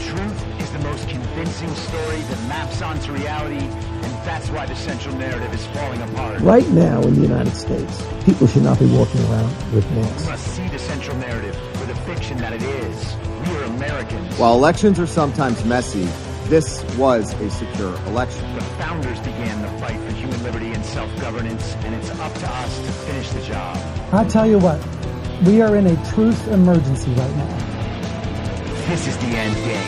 truth is the most convincing story that maps onto reality, and that's why the central narrative is falling apart. Right now in the United States, people should not be walking around with masks. We must see the central narrative for the fiction that it is. We are Americans. While elections are sometimes messy, this was a secure election. The founders began the fight for human liberty and self-governance, and it's up to us to finish the job. I'll tell you what, we are in a truth emergency right now. This is the end game.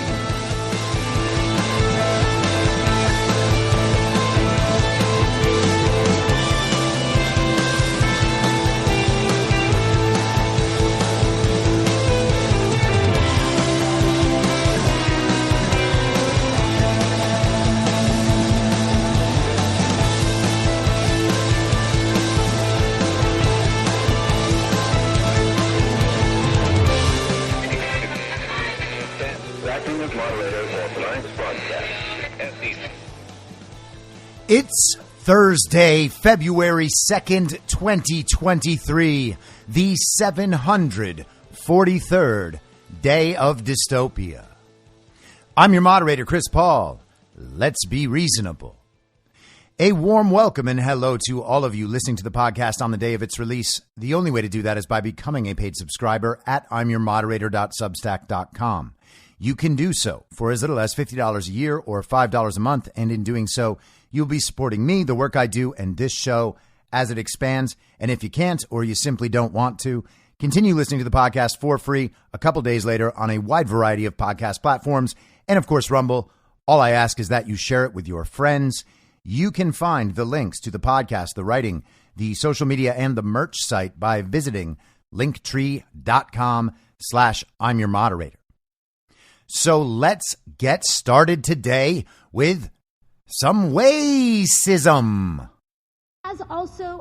It's Thursday, February 2nd, 2023, the 743rd day of dystopia. I'm your moderator, Chris Paul. Let's be reasonable. A warm welcome and hello to all of you listening to the podcast on the day of its release. The only way to do that is by becoming a paid subscriber at imyourmoderator.substack.com. You can do so for as little as $50 a year or $5 a month, and in doing so, you'll be supporting me, the work I do, and this show as it expands. And if you can't, or you simply don't want to, continue listening to the podcast for free a couple days later on a wide variety of podcast platforms. And of course, Rumble. All I ask is that you share it with your friends. You can find the links to the podcast, the writing, the social media, and the merch site by visiting linktree.com/I'm your moderator. So let's get started today with some racism.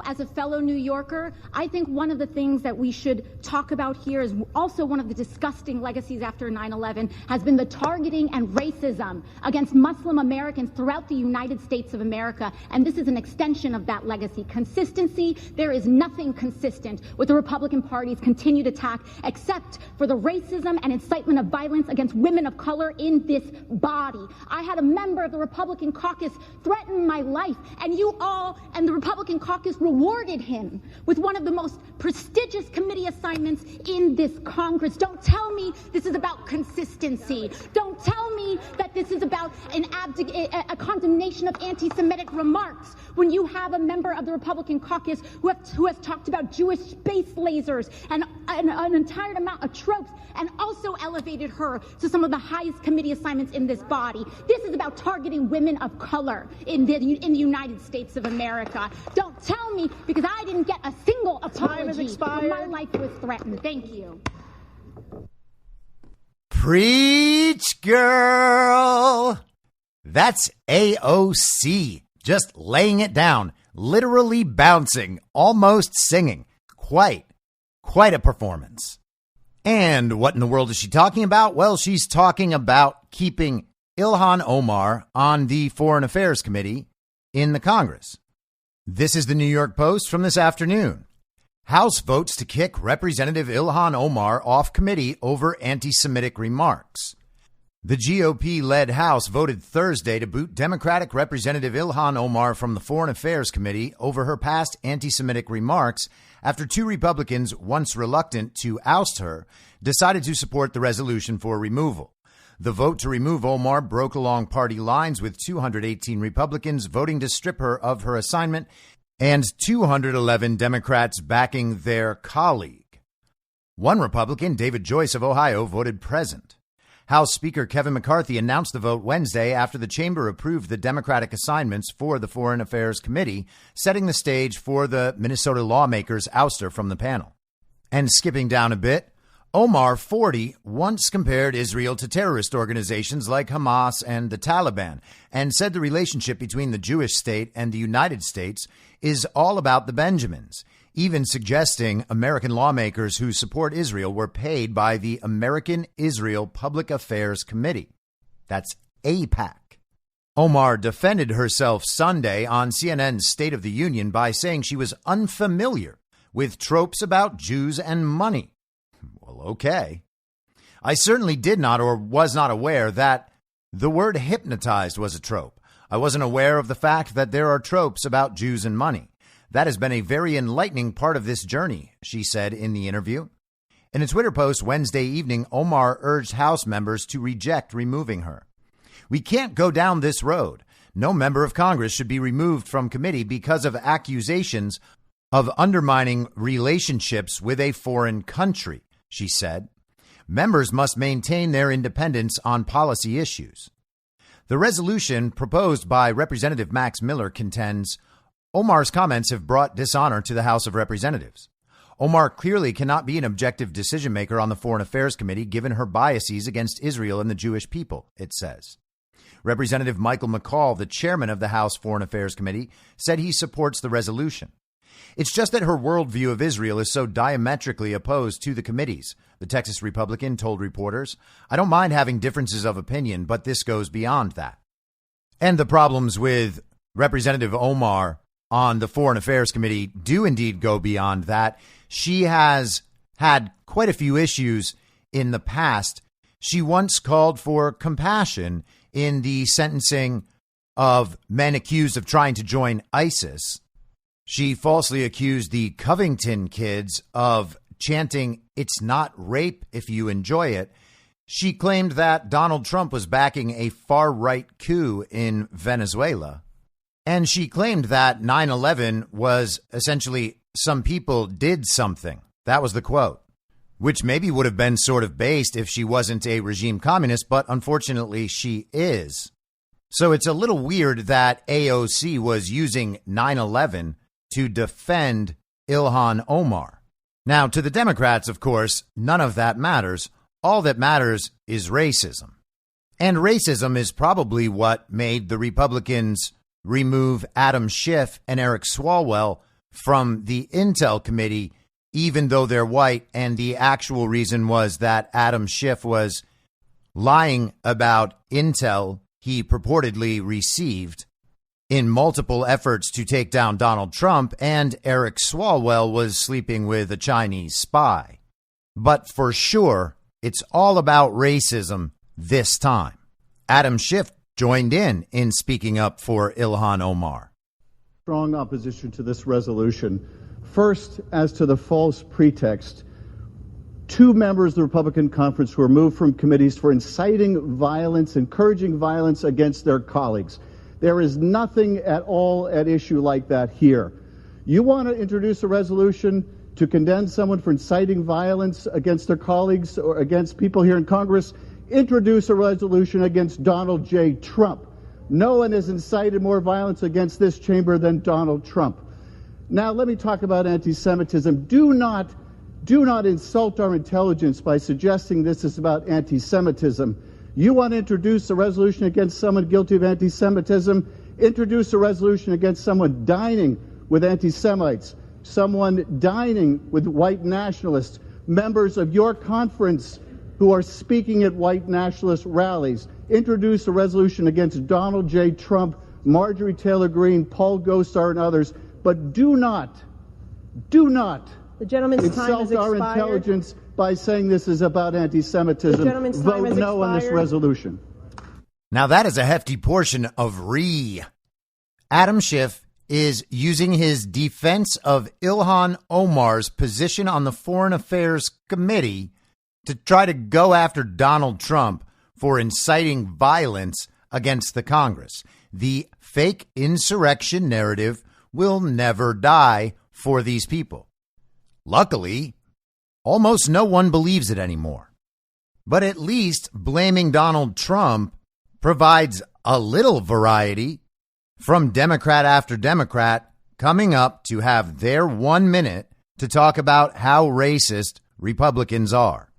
As a fellow New Yorker, I think one of the things that we should talk about here is also one of the disgusting legacies after 9/11 has been the targeting and racism against Muslim Americans throughout the United States of America. And this is an extension of that legacy. Consistency, there is nothing consistent with the Republican Party's continued attack except for the racism and incitement of violence against women of color in this body. I had a member of the Republican caucus threaten my life, and you all and the Republican caucus rewarded him with one of the most prestigious committee assignments in this Congress. Don't tell me this is about consistency. Don't tell me that this is about a condemnation of anti-Semitic remarks when you have a member of the Republican caucus who has talked about Jewish space lasers and an entire amount of tropes and also elevated her to some of the highest committee assignments in this body. This is about targeting women of color in the United States of America. Don't tell me, because I didn't get a single apology when my life was threatened. Thank you. Preach, girl. That's AOC. Just laying it down, literally bouncing, almost singing. Quite a performance. And what in the world is she talking about? Well, she's talking about keeping Ilhan Omar on the Foreign Affairs Committee in the Congress. This is the New York Post from this afternoon. House votes to kick Representative Ilhan Omar off committee over anti-Semitic remarks. The GOP-led House voted Thursday to boot Democratic Representative Ilhan Omar from the Foreign Affairs Committee over her past anti-Semitic remarks after two Republicans, once reluctant to oust her, decided to support the resolution for removal. The vote to remove Omar broke along party lines, with 218 Republicans voting to strip her of her assignment and 211 Democrats backing their colleague. One Republican, David Joyce of Ohio, voted present. House Speaker Kevin McCarthy announced the vote Wednesday after the chamber approved the Democratic assignments for the Foreign Affairs Committee, setting the stage for the Minnesota lawmakers' ouster from the panel. And skipping down a bit, Omar, 40, once compared Israel to terrorist organizations like Hamas and the Taliban, and said the relationship between the Jewish state and the United States is all about the Benjamins, even suggesting American lawmakers who support Israel were paid by the American Israel Public Affairs Committee. That's AIPAC. Omar defended herself Sunday on CNN's State of the Union by saying she was unfamiliar with tropes about Jews and money. Well, okay. I certainly did not or was not aware that the word hypnotized was a trope. I wasn't aware of the fact that there are tropes about Jews and money. That has been a very enlightening part of this journey, she said in the interview. In a Twitter post Wednesday evening, Omar urged House members to reject removing her. We can't go down this road. No member of Congress should be removed from committee because of accusations of undermining relationships with a foreign country, she said. Members must maintain their independence on policy issues. The resolution proposed by Representative Max Miller contends Omar's comments have brought dishonor to the House of Representatives. Omar clearly cannot be an objective decision maker on the Foreign Affairs Committee given her biases against Israel and the Jewish people, it says. Representative Michael McCall, the chairman of the House Foreign Affairs Committee, said he supports the resolution. It's just that her worldview of Israel is so diametrically opposed to the committee's, the Texas Republican told reporters. I don't mind having differences of opinion, but this goes beyond that. And the problems with Representative Omar on the Foreign Affairs Committee do indeed go beyond that. She has had quite a few issues in the past. She once called for compassion in the sentencing of men accused of trying to join ISIS. She falsely accused the Covington kids of chanting, "It's not rape if you enjoy it." She claimed that Donald Trump was backing a far-right coup in Venezuela. And she claimed that 9/11 was essentially some people did something. That was the quote, which maybe would have been sort of based if she wasn't a regime communist, but unfortunately she is. So it's a little weird that AOC was using 9/11 to defend Ilhan Omar. Now, to the Democrats, of course, none of that matters. All that matters is racism. And racism is probably what made the Republicans remove Adam Schiff and Eric Swalwell from the Intel Committee, even though they're white. And the actual reason was that Adam Schiff was lying about intel he purportedly received in multiple efforts to take down Donald Trump, and Eric Swalwell was sleeping with a Chinese spy. But for sure, it's all about racism this time. Adam Schiff joined in speaking up for Ilhan Omar. Strong opposition to this resolution. First, as to the false pretext, 2 members of the Republican conference were removed from committees for inciting violence, encouraging violence against their colleagues. There is nothing at all at issue like that here. You want to introduce a resolution to condemn someone for inciting violence against their colleagues or against people here in Congress? Introduce a resolution against Donald J. Trump. No one has incited more violence against this chamber than Donald Trump. Now, let me talk about anti-Semitism. Do not insult our intelligence by suggesting this is about anti-Semitism. You want to introduce a resolution against someone guilty of anti-Semitism? Introduce a resolution against someone dining with anti-Semites, someone dining with white nationalists, members of your conference who are speaking at white nationalist rallies. Introduce a resolution against Donald J. Trump, Marjorie Taylor Greene, Paul Gosar, and others. But do not the gentleman's time has insult our expired. Intelligence by saying this is about anti-Semitism. The gentleman's time Vote has no on this expired. resolution. Now, that is a hefty portion of Adam Schiff is using his defense of Ilhan Omar's position on the Foreign Affairs Committee to try to go after Donald Trump for inciting violence against the Congress. The fake insurrection narrative will never die for these people. Luckily, almost no one believes it anymore. But at least blaming Donald Trump provides a little variety from Democrat after Democrat coming up to have their 1 minute to talk about how racist Republicans are.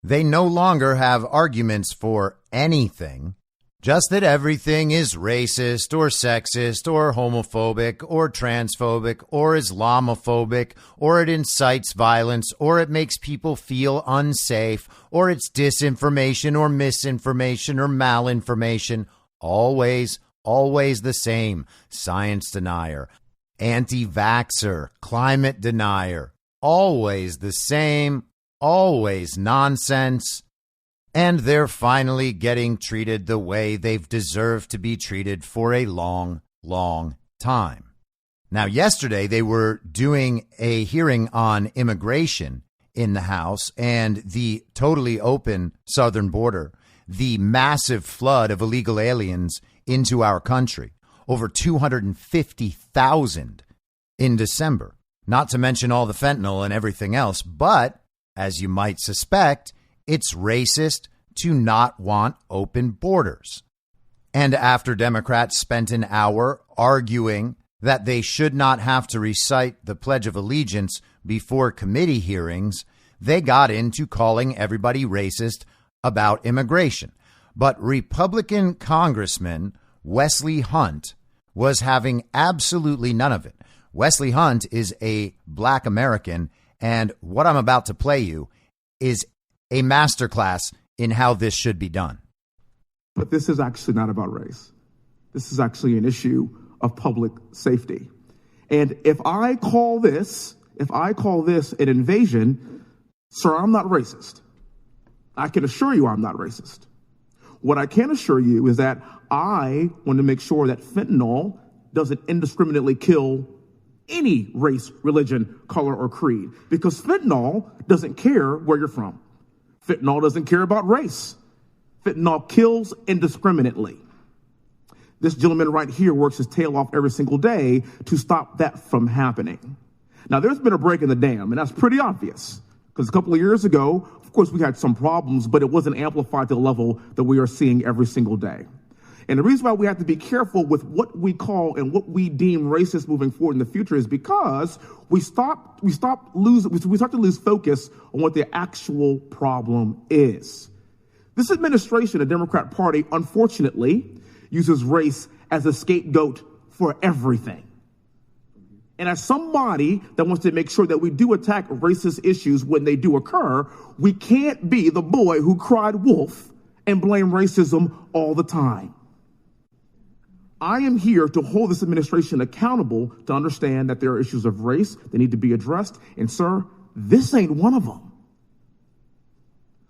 They no longer have arguments for anything, just that everything is racist or sexist or homophobic or transphobic or Islamophobic, or it incites violence, or it makes people feel unsafe, or it's disinformation or misinformation or malinformation. Always the same. Science denier, anti-vaxxer, climate denier. Always the same. Always nonsense. And they're finally getting treated the way they've deserved to be treated for a long, long time. Now, yesterday, they were doing a hearing on immigration in the House and the totally open southern border, the massive flood of illegal aliens into our country, over 250,000 in December, not to mention all the fentanyl and everything else. But as you might suspect, it's racist to not want open borders. And after Democrats spent an hour arguing that they should not have to recite the Pledge of Allegiance before committee hearings, they got into calling everybody racist about immigration. But Republican Congressman Wesley Hunt was having absolutely none of it. Wesley Hunt is a black American, and what I'm about to play you is a masterclass in how this should be done. But this is actually not about race. This is actually an issue of public safety. And if I call this an invasion, sir, I'm not racist. I can assure you I'm not racist. What I can assure you is that I want to make sure that fentanyl doesn't indiscriminately kill any race, religion, color, or creed, because fentanyl doesn't care where you're from. Fentanyl doesn't care about race. Fentanyl kills indiscriminately. This gentleman right here works his tail off every single day to stop that from happening. Now, there's been a break in the dam, and that's pretty obvious, because a couple of years ago, of course, we had some problems, but it wasn't amplified to the level that we are seeing every single day. And the reason why we have to be careful with what we call and what we deem racist moving forward in the future is because we start to lose focus on what the actual problem is. This administration, the Democrat Party, unfortunately, uses race as a scapegoat for everything. And as somebody that wants to make sure that we do attack racist issues when they do occur, we can't be the boy who cried wolf and blame racism all the time. I am here to hold this administration accountable to understand that there are issues of race that need to be addressed. And sir, this ain't one of them.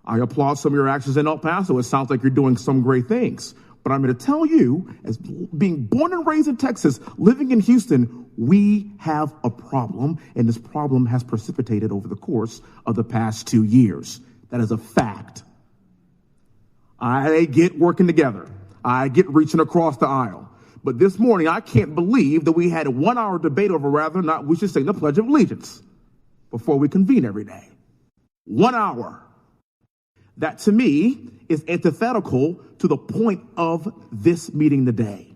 I applaud some of your actions in El Paso. It sounds like you're doing some great things. But I'm going to tell you, as being born and raised in Texas, living in Houston, we have a problem, and this problem has precipitated over the course of the past 2 years. That is a fact. I get working together. I get reaching across the aisle. But this morning, I can't believe that we had a 1 hour debate over whether or not we should sing the Pledge of Allegiance before we convene every day. 1 hour. That, to me, is antithetical to the point of this meeting today.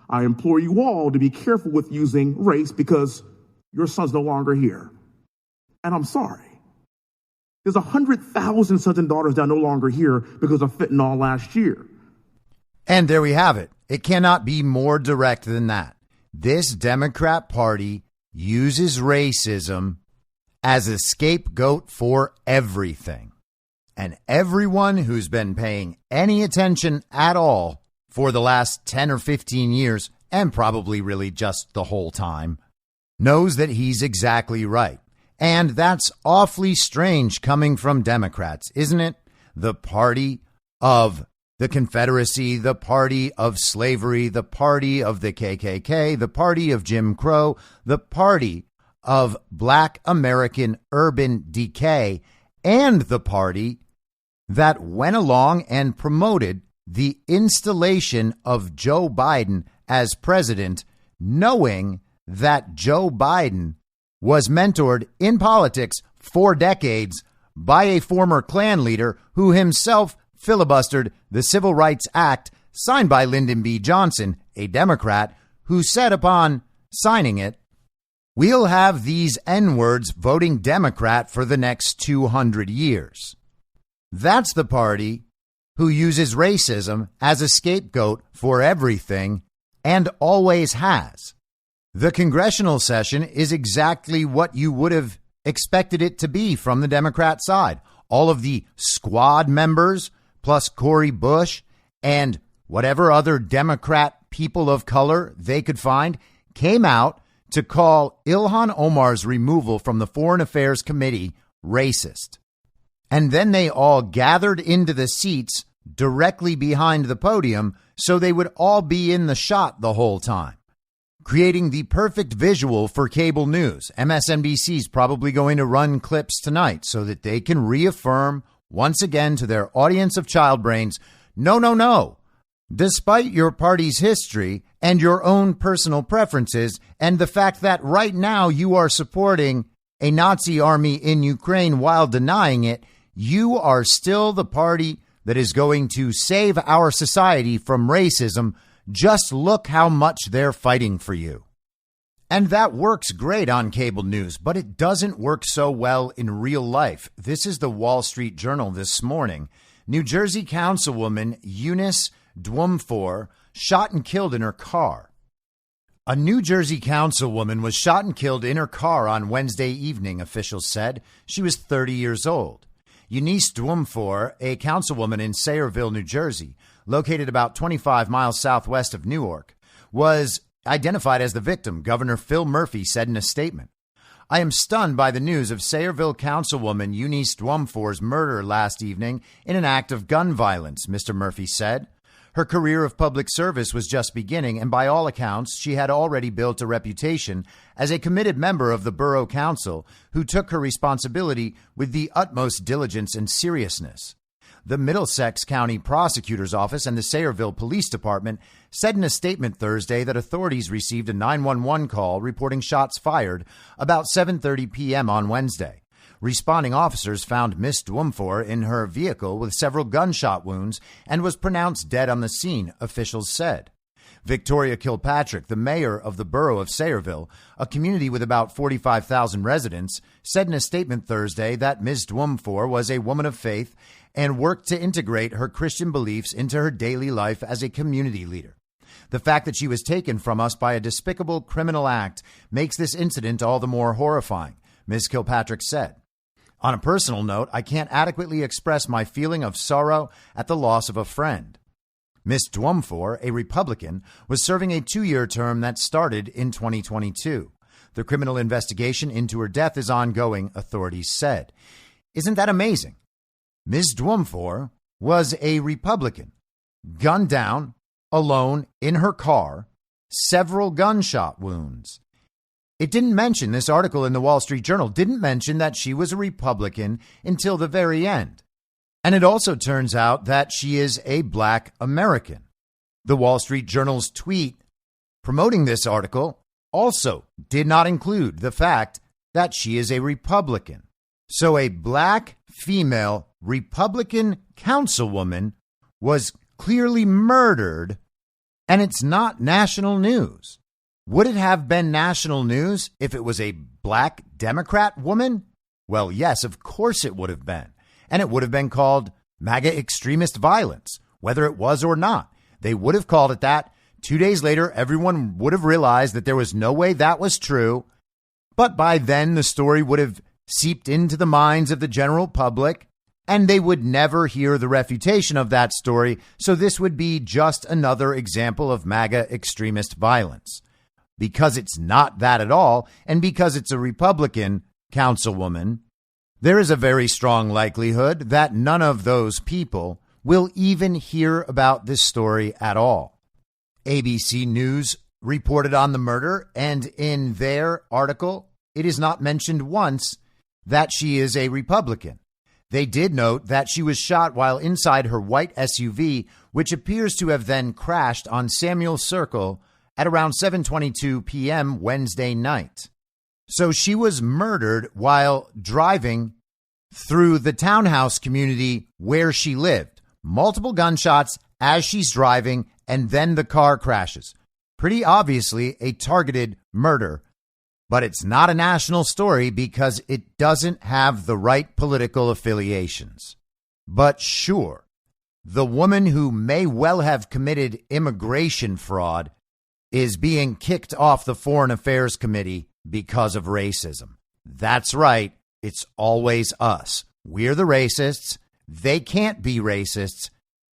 I implore you all to be careful with using race because your son's no longer here. And I'm sorry. There's 100,000 sons and daughters that are no longer here because of fentanyl last year. And there we have it. It cannot be more direct than that. This Democrat Party uses racism as a scapegoat for everything. And everyone who's been paying any attention at all for the last 10 or 15 years, and probably really just the whole time, knows that he's exactly right. And that's awfully strange coming from Democrats, isn't it? The party of the Confederacy, the party of slavery, the party of the KKK, the party of Jim Crow, the party of Black American urban decay, and the party that went along and promoted the installation of Joe Biden as president, knowing that Joe Biden was mentored in politics for decades by a former Klan leader who himself filibustered the Civil Rights Act signed by Lyndon B. Johnson, a Democrat, who said upon signing it, "We'll have these N-words voting Democrat for the next 200 years. That's the party who uses racism as a scapegoat for everything and always has. The congressional session is exactly what you would have expected it to be from the Democrat side. All of the squad members, plus Cori Bush and whatever other Democrat people of color they could find, came out to call Ilhan Omar's removal from the Foreign Affairs Committee racist. And then they all gathered into the seats directly behind the podium so they would all be in the shot the whole time, creating the perfect visual for cable news. MSNBC's probably going to run clips tonight so that they can reaffirm once again to their audience of child brains, no, no, no. Despite your party's history and your own personal preferences and the fact that right now you are supporting a Nazi army in Ukraine while denying it, you are still the party that is going to save our society from racism. Just look how much they're fighting for you. And that works great on cable news, but it doesn't work so well in real life. This is the Wall Street Journal this morning. New Jersey Councilwoman Eunice Dwumfor shot and killed in her car. A New Jersey councilwoman was shot and killed in her car on Wednesday evening, officials said. She was 30 years old. Eunice Dwumfor, a councilwoman in Sayreville, New Jersey, located about 25 miles southwest of Newark, was identified as the victim, Governor Phil Murphy said in a statement. I am stunned by the news of Sayreville councilwoman Eunice Dwumfor's murder last evening in an act of gun violence, Mr. Murphy said. Her career of public service was just beginning, and by all accounts, she had already built a reputation as a committed member of the Borough Council who took her responsibility with the utmost diligence and seriousness. The Middlesex County Prosecutor's Office and the Sayreville Police Department said in a statement Thursday that authorities received a 911 call reporting shots fired about 7:30 p.m. on Wednesday. Responding officers found Miss Dwumfor in her vehicle with several gunshot wounds and was pronounced dead on the scene, officials said. Victoria Kilpatrick, the mayor of the borough of Sayreville, a community with about 45,000 residents, said in a statement Thursday that Ms. Dwumfor was a woman of faith and worked to integrate her Christian beliefs into her daily life as a community leader. The fact that she was taken from us by a despicable criminal act makes this incident all the more horrifying, Ms. Kilpatrick said. On a personal note, I can't adequately express my feeling of sorrow at the loss of a friend. Ms. Dwumfor, a Republican, was serving a 2-year term that started in 2022. The criminal investigation into her death is ongoing, authorities said. Isn't that amazing? Ms. Dwumfor was a Republican, gunned down, alone, in her car, several gunshot wounds. It didn't mention, this article in the Wall Street Journal didn't mention that she was a Republican until the very end. And it also turns out that she is a Black American. The Wall Street Journal's tweet promoting this article also did not include the fact that she is a Republican. So a Black female Republican councilwoman was clearly murdered, and it's not national news. Would it have been national news if it was a Black Democrat woman? Well, yes, of course it would have been. And it would have been called MAGA extremist violence, whether it was or not. They would have called it that. 2 days later, everyone would have realized that there was no way that was true. But by then, the story would have seeped into the minds of the general public, and they would never hear the refutation of that story. So this would be just another example of MAGA extremist violence. Because it's not that at all, and because it's a Republican councilwoman, there is a very strong likelihood that none of those people will even hear about this story at all. ABC News reported on the murder, and in their article, it is not mentioned once that she is a Republican. They did note that she was shot while inside her white SUV, which appears to have then crashed on Samuel Circle at around 7:22 p.m. Wednesday night. So she was murdered while driving through the townhouse community where she lived. Multiple gunshots as she's driving, and then the car crashes. Pretty obviously a targeted murder, but it's not a national story because it doesn't have the right political affiliations. But sure, the woman who may well have committed immigration fraud is being kicked off the Foreign Affairs Committee because of racism. That's right. It's always us. We're the racists. They can't be racists,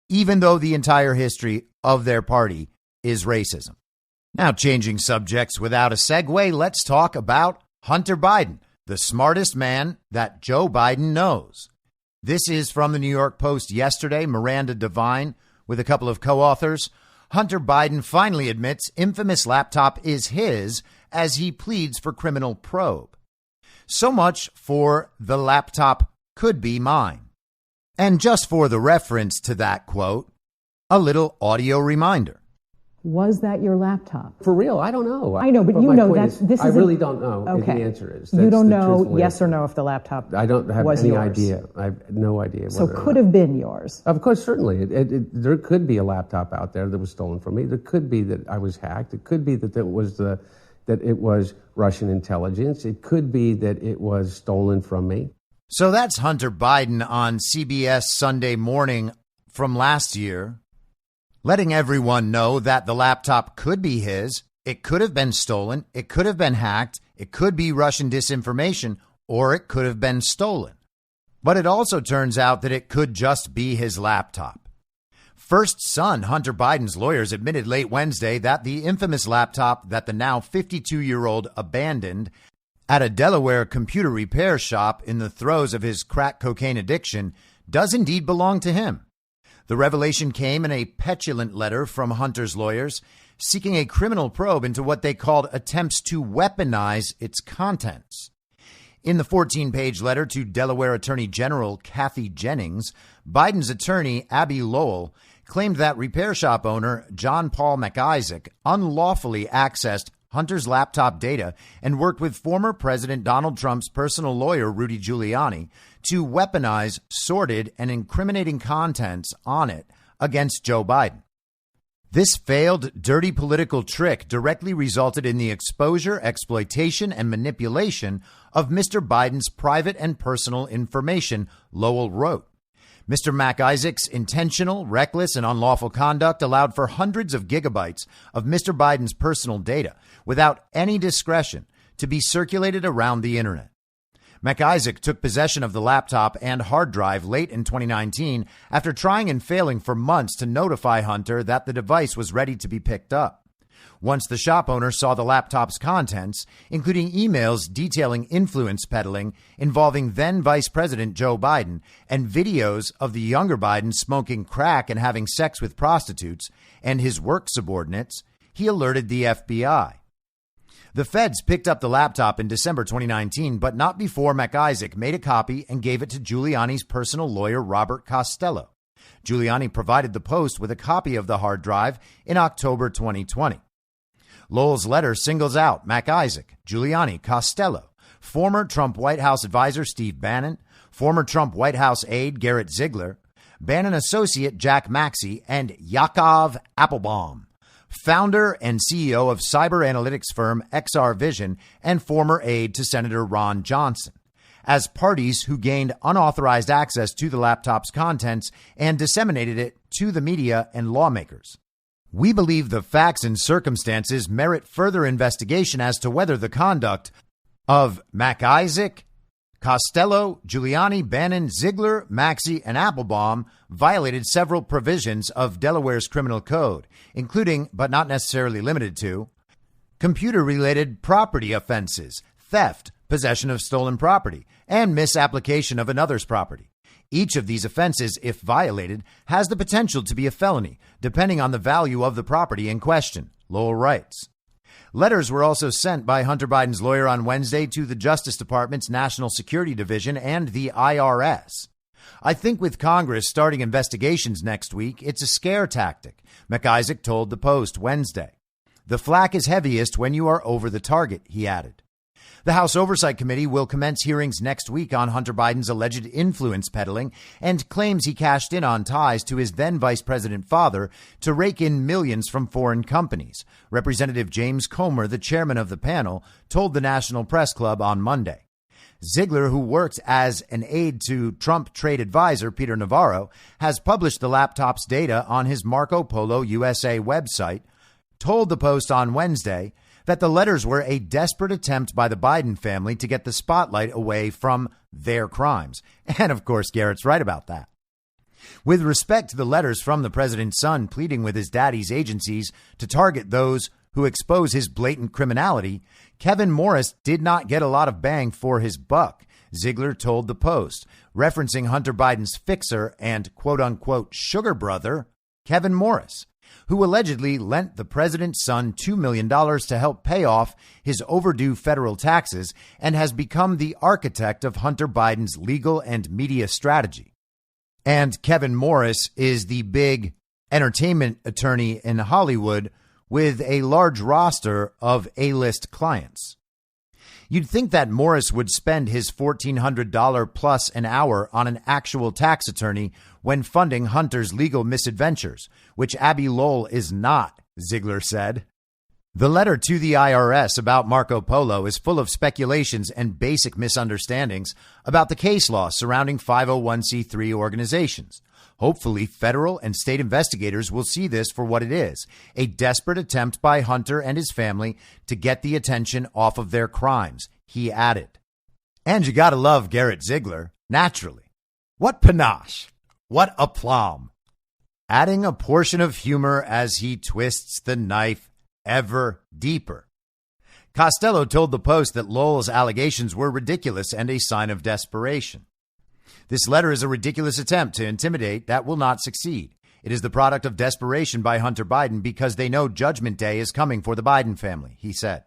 even though the entire history of their party is racism. Now, changing subjects without a segue, let's talk about Hunter Biden, the smartest man that Joe Biden knows. This is from the New York Post yesterday. Miranda Devine with a couple of co-authors. Hunter Biden finally admits infamous laptop is his as he pleads for criminal probe. So much for the laptop could be mine. And just for the reference to that quote, a little audio reminder. Was that your laptop? For real, I don't know. I know, but you know that this is. I really don't know. Okay. The answer is. You don't know yes or no if the laptop. I don't have any yours. idea. I have no idea. So could have been yours. Of course, certainly. There could be a laptop out there that was stolen from me. There could be that I was hacked. It could be that it was Russian intelligence. It could be that it was stolen from me. So that's Hunter Biden on CBS Sunday Morning from last year, letting everyone know that the laptop could be his. It could have been stolen. It could have been hacked. It could be Russian disinformation, or it could have been stolen. But it also turns out that it could just be his laptop. First son Hunter Biden's lawyers admitted late Wednesday that the infamous laptop that the now 52-year-old abandoned at a Delaware computer repair shop in the throes of his crack cocaine addiction does indeed belong to him. The revelation came in a petulant letter from Hunter's lawyers seeking a criminal probe into what they called attempts to weaponize its contents. In the 14-page letter to Delaware Attorney General Kathy Jennings, Biden's attorney, Abby Lowell, claimed that repair shop owner John Paul McIsaac unlawfully accessed Hunter's laptop data and worked with former President Donald Trump's personal lawyer, Rudy Giuliani, to weaponize sordid and incriminating contents on it against Joe Biden. This failed, dirty political trick directly resulted in the exposure, exploitation, and manipulation of Mr. Biden's private and personal information, Lowell wrote. Mr. McIsaac's intentional, reckless, and unlawful conduct allowed for hundreds of gigabytes of Mr. Biden's personal data without any discretion to be circulated around the internet. McIsaac took possession of the laptop and hard drive late in 2019 after trying and failing for months to notify Hunter that the device was ready to be picked up. Once the shop owner saw the laptop's contents, including emails detailing influence peddling involving then Vice President Joe Biden and videos of the younger Biden smoking crack and having sex with prostitutes and his work subordinates, he alerted the FBI. The feds picked up the laptop in December 2019, but not before McIsaac made a copy and gave it to Giuliani's personal lawyer, Robert Costello. Giuliani provided the Post with a copy of the hard drive in October 2020. Lowell's letter singles out McIsaac, Giuliani, Costello, former Trump White House advisor Steve Bannon, former Trump White House aide Garrett Ziegler, Bannon associate Jack Maxey, and Yakov Appelbaum, founder and CEO of cyber analytics firm XR Vision and former aide to Senator Ron Johnson, as parties who gained unauthorized access to the laptop's contents and disseminated it to the media and lawmakers. We believe the facts and circumstances merit further investigation as to whether the conduct of McIsaac, Costello, Giuliani, Bannon, Ziegler, Maxey, and Appelbaum violated several provisions of Delaware's criminal code, including, but not necessarily limited to, computer-related property offenses, theft, possession of stolen property, and misapplication of another's property. Each of these offenses, if violated, has the potential to be a felony, depending on the value of the property in question, Lowell writes. Letters were also sent by Hunter Biden's lawyer on Wednesday to the Justice Department's National Security Division and the IRS. I think with Congress starting investigations next week, it's a scare tactic, McIsaac told the Post Wednesday. The flak is heaviest when you are over the target, he added. The House Oversight Committee will commence hearings next week on Hunter Biden's alleged influence peddling and claims he cashed in on ties to his then vice president father to rake in millions from foreign companies. Representative James Comer, the chairman of the panel, told the National Press Club on Monday. Ziegler, who worked as an aide to Trump trade advisor Peter Navarro, has published the laptop's data on his Marco Polo USA website, told the Post on Wednesday that the letters were a desperate attempt by the Biden family to get the spotlight away from their crimes. And of course, Garrett's right about that. With respect to the letters from the president's son pleading with his daddy's agencies to target those who expose his blatant criminality, Kevin Morris did not get a lot of bang for his buck, Ziegler told the Post, referencing Hunter Biden's fixer and quote-unquote sugar brother, Kevin Morris, who allegedly lent the president's son $2 million to help pay off his overdue federal taxes and has become the architect of Hunter Biden's legal and media strategy. And Kevin Morris is the big entertainment attorney in Hollywood with a large roster of A-list clients. You'd think that Morris would spend his $1,400 plus an hour on an actual tax attorney when funding Hunter's legal misadventures, which Abby Lowell is not, Ziegler said. The letter to the IRS about Marco Polo is full of speculations and basic misunderstandings about the case law surrounding 501c3 organizations. Hopefully, federal and state investigators will see this for what it is, a desperate attempt by Hunter and his family to get the attention off of their crimes, he added. And you gotta love Garrett Ziegler, naturally. What panache, what aplomb. Adding a portion of humor as he twists the knife ever deeper. Costello told the Post that Lowell's allegations were ridiculous and a sign of desperation. This letter is a ridiculous attempt to intimidate that will not succeed. It is the product of desperation by Hunter Biden because they know Judgment Day is coming for the Biden family, he said.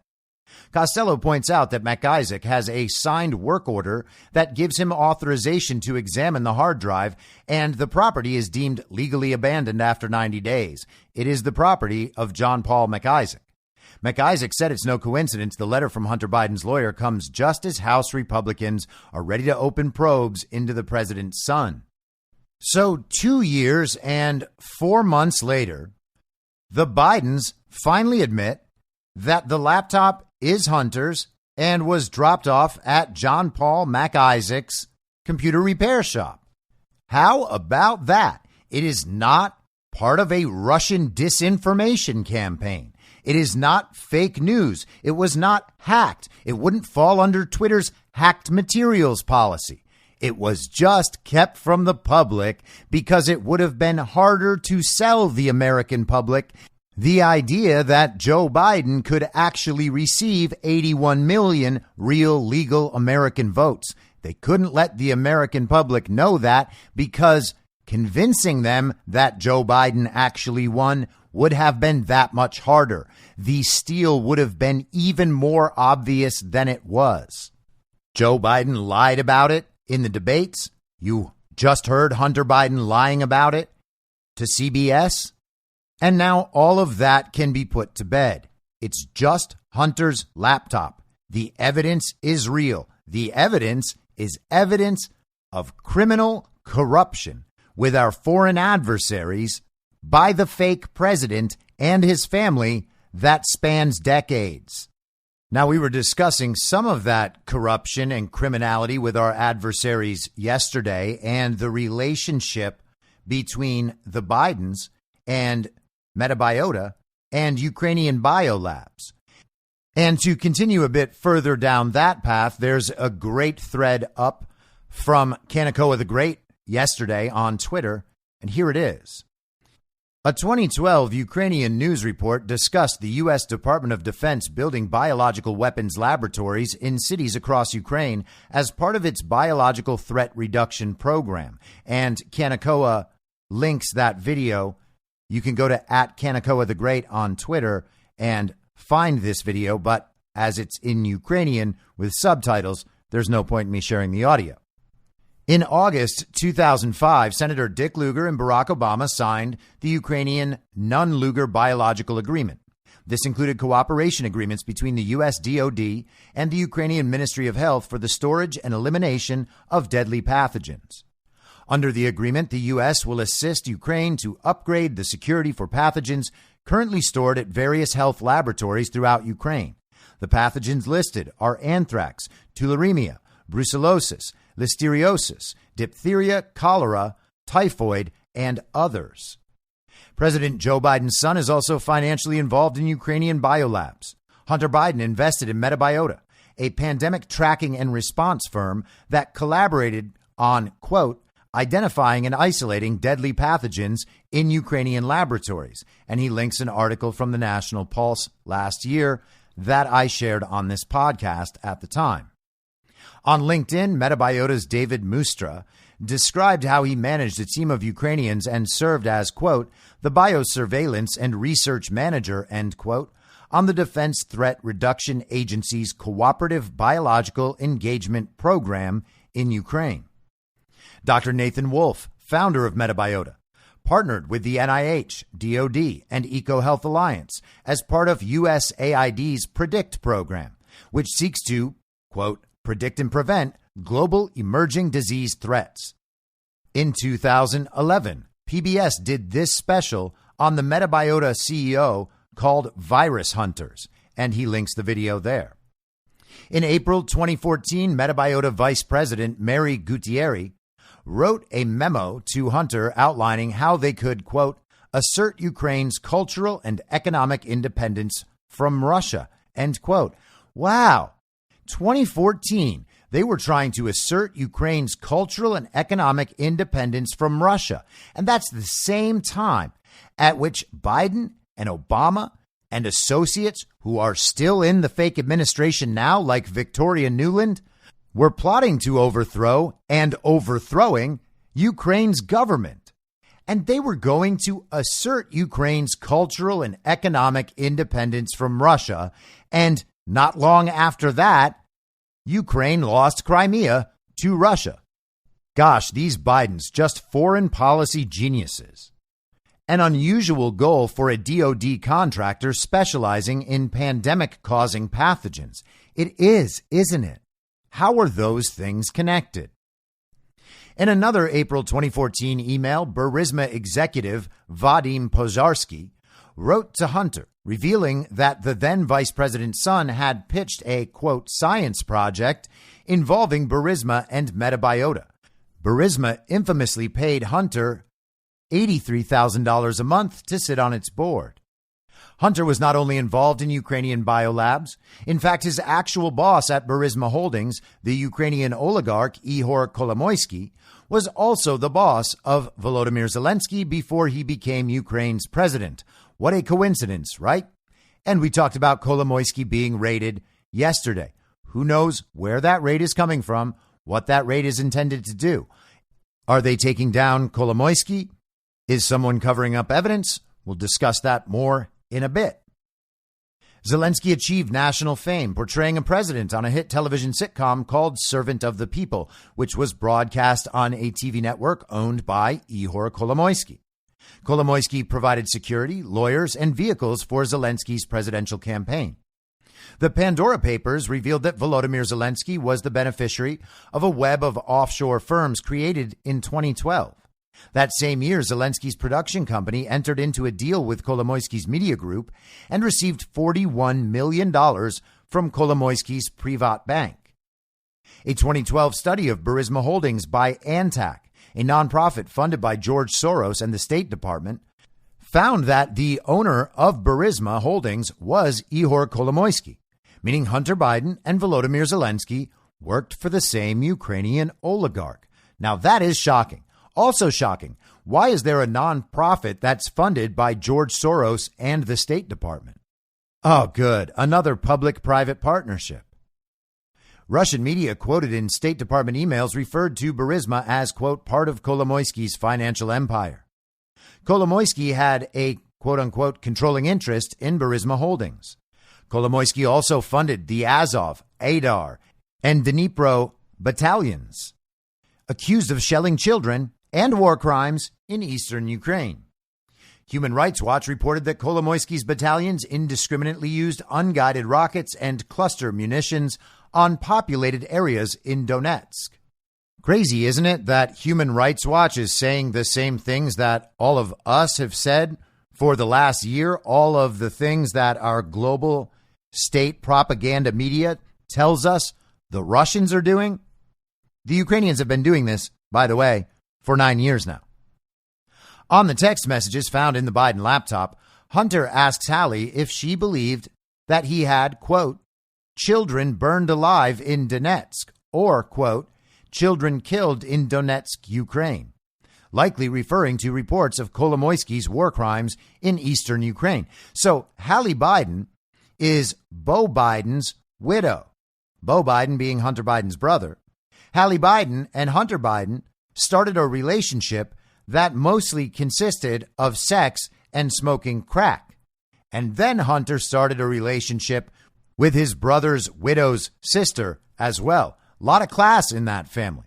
Costello points out that McIsaac has a signed work order that gives him authorization to examine the hard drive, and the property is deemed legally abandoned after 90 days. It is the property of John Paul McIsaac. McIsaac said it's no coincidence the letter from Hunter Biden's lawyer comes just as House Republicans are ready to open probes into the president's son. So 2 years and 4 months later, the Bidens finally admit that the laptop is Hunter's and was dropped off at John Paul McIsaac's computer repair shop. How about that? It is not part of a Russian disinformation campaign. It is not fake news. It was not hacked. It wouldn't fall under Twitter's hacked materials policy. It was just kept from the public because it would have been harder to sell the American public the idea that Joe Biden could actually receive 81 million real legal American votes. They couldn't let the American public know that because convincing them that Joe Biden actually won would have been that much harder. The steal would have been even more obvious than it was. Joe Biden lied about it in the debates. You just heard Hunter Biden lying about it to CBS. And now all of that can be put to bed. It's just Hunter's laptop. The evidence is real. The evidence is evidence of criminal corruption with our foreign adversaries by the fake president and his family that spans decades. Now, we were discussing some of that corruption and criminality with our adversaries yesterday and the relationship between the Bidens and Metabiota and Ukrainian biolabs. And to continue a bit further down that path, there's a great thread up from Kanekoa the Great yesterday on Twitter, and here it is. A 2012 Ukrainian news report discussed the U.S. Department of Defense building biological weapons laboratories in cities across Ukraine as part of its biological threat reduction program. And Kanekoa links that video. You can go to @Kanekoa the Great on Twitter and find this video, but as it's in Ukrainian with subtitles, there's no point in me sharing the audio. In August 2005, Senator Dick Lugar and Barack Obama signed the Ukrainian Nunn-Lugar Biological Agreement. This included cooperation agreements between the U.S. DoD and the Ukrainian Ministry of Health for the storage and elimination of deadly pathogens. Under the agreement, the U.S. will assist Ukraine to upgrade the security for pathogens currently stored at various health laboratories throughout Ukraine. The pathogens listed are anthrax, tularemia, brucellosis, listeriosis, diphtheria, cholera, typhoid, and others. President Joe Biden's son is also financially involved in Ukrainian biolabs. Hunter Biden invested in Metabiota, a pandemic tracking and response firm that collaborated on, quote, identifying and isolating deadly pathogens in Ukrainian laboratories. And he links an article from the National Pulse last year that I shared on this podcast at the time. On LinkedIn, Metabiota's David Mustra described how he managed a team of Ukrainians and served as, quote, the biosurveillance and research manager, end quote, on the Defense Threat Reduction Agency's Cooperative Biological Engagement Program in Ukraine. Dr. Nathan Wolf, founder of Metabiota, partnered with the NIH, DoD, and EcoHealth Alliance as part of USAID's PREDICT program, which seeks to, quote, predict and prevent global emerging disease threats. In 2011, PBS did this special on the Metabiota CEO called Virus Hunters, and he links the video there. In April 2014, Metabiota Vice President Mary Gutierrez wrote a memo to Hunter outlining how they could, quote, assert Ukraine's cultural and economic independence from Russia, end quote. Wow. 2014, they were trying to assert Ukraine's cultural and economic independence from Russia. And that's the same time at which Biden and Obama and associates who are still in the fake administration now, like Victoria Nuland, were plotting to overthrow and overthrowing Ukraine's government. And they were going to assert Ukraine's cultural and economic independence from Russia. And not long after that, Ukraine lost Crimea to Russia. Gosh, these Bidens, just foreign policy geniuses. An unusual goal for a DoD contractor specializing in pandemic-causing pathogens. It is, isn't it? How are those things connected? In another April 2014 email, Burisma executive Vadim Pozarsky wrote to Hunter, revealing that the then vice president's son had pitched a, quote, science project involving Burisma and Metabiota. Burisma infamously paid Hunter $83,000 a month to sit on its board. Hunter was not only involved in Ukrainian biolabs. In fact, his actual boss at Burisma Holdings, the Ukrainian oligarch Ihor Kolomoiskiy, was also the boss of Volodymyr Zelensky before he became Ukraine's president. What a coincidence, right? And we talked about Kolomoiskiy being raided yesterday. Who knows where that raid is coming from, what that raid is intended to do. Are they taking down Kolomoiskiy? Is someone covering up evidence? We'll discuss that more in a bit. Zelensky achieved national fame portraying a president on a hit television sitcom called Servant of the People, which was broadcast on a TV network owned by Ihor Kolomoiskiy. Kolomoiskiy provided security, lawyers, and vehicles for Zelensky's presidential campaign. The Pandora Papers revealed that Volodymyr Zelensky was the beneficiary of a web of offshore firms created in 2012. That same year, Zelensky's production company entered into a deal with Kolomoiskiy's media group and received $41 million from Kolomoiskiy's Privat Bank. A 2012 study of Burisma Holdings by Antac, a nonprofit funded by George Soros and the State Department, found that the owner of Burisma Holdings was Ihor Kolomoiskiy, meaning Hunter Biden and Volodymyr Zelensky worked for the same Ukrainian oligarch. Now that is shocking. Also shocking, why is there a nonprofit that's funded by George Soros and the State Department? Oh, good. Another public-private partnership. Russian media quoted in State Department emails referred to Burisma as, quote, part of Kolomoiskiy's financial empire. Kolomoiskiy had a, quote-unquote, controlling interest in Burisma Holdings. Kolomoiskiy also funded the Azov, Adar, and Dnipro battalions, accused of shelling children and war crimes in eastern Ukraine. Human Rights Watch reported that Kolomoiskiy's battalions indiscriminately used unguided rockets and cluster munitions on populated areas in Donetsk. Crazy, isn't it, that Human Rights Watch is saying the same things that all of us have said for the last year, all of the things that our global state propaganda media tells us the Russians are doing? The Ukrainians have been doing this, by the way, for 9 years now. On the text messages found in the Biden laptop, Hunter asks Hallie if she believed that he had, quote, children burned alive in Donetsk or, quote, children killed in Donetsk, Ukraine, likely referring to reports of Kolomoiskiy's war crimes in eastern Ukraine. So Hallie Biden is Beau Biden's widow. Beau Biden being Hunter Biden's brother, Hallie Biden and Hunter Biden started a relationship that mostly consisted of sex and smoking crack. And then Hunter started a relationship with his brother's widow's sister as well. A lot of class in that family.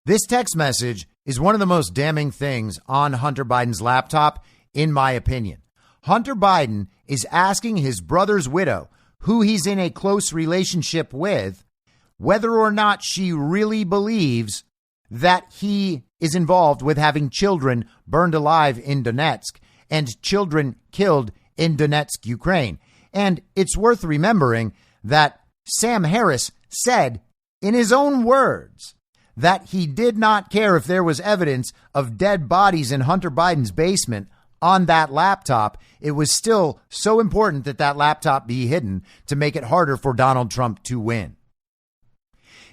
This text message is one of the most damning things on Hunter Biden's laptop, in my opinion. Hunter Biden is asking his brother's widow, who he's in a close relationship with, whether or not she really believes that he is involved with having children burned alive in Donetsk and children killed in Donetsk, Ukraine. And it's worth remembering that Sam Harris said in his own words that he did not care if there was evidence of dead bodies in Hunter Biden's basement on that laptop. It was still so important that that laptop be hidden to make it harder for Donald Trump to win.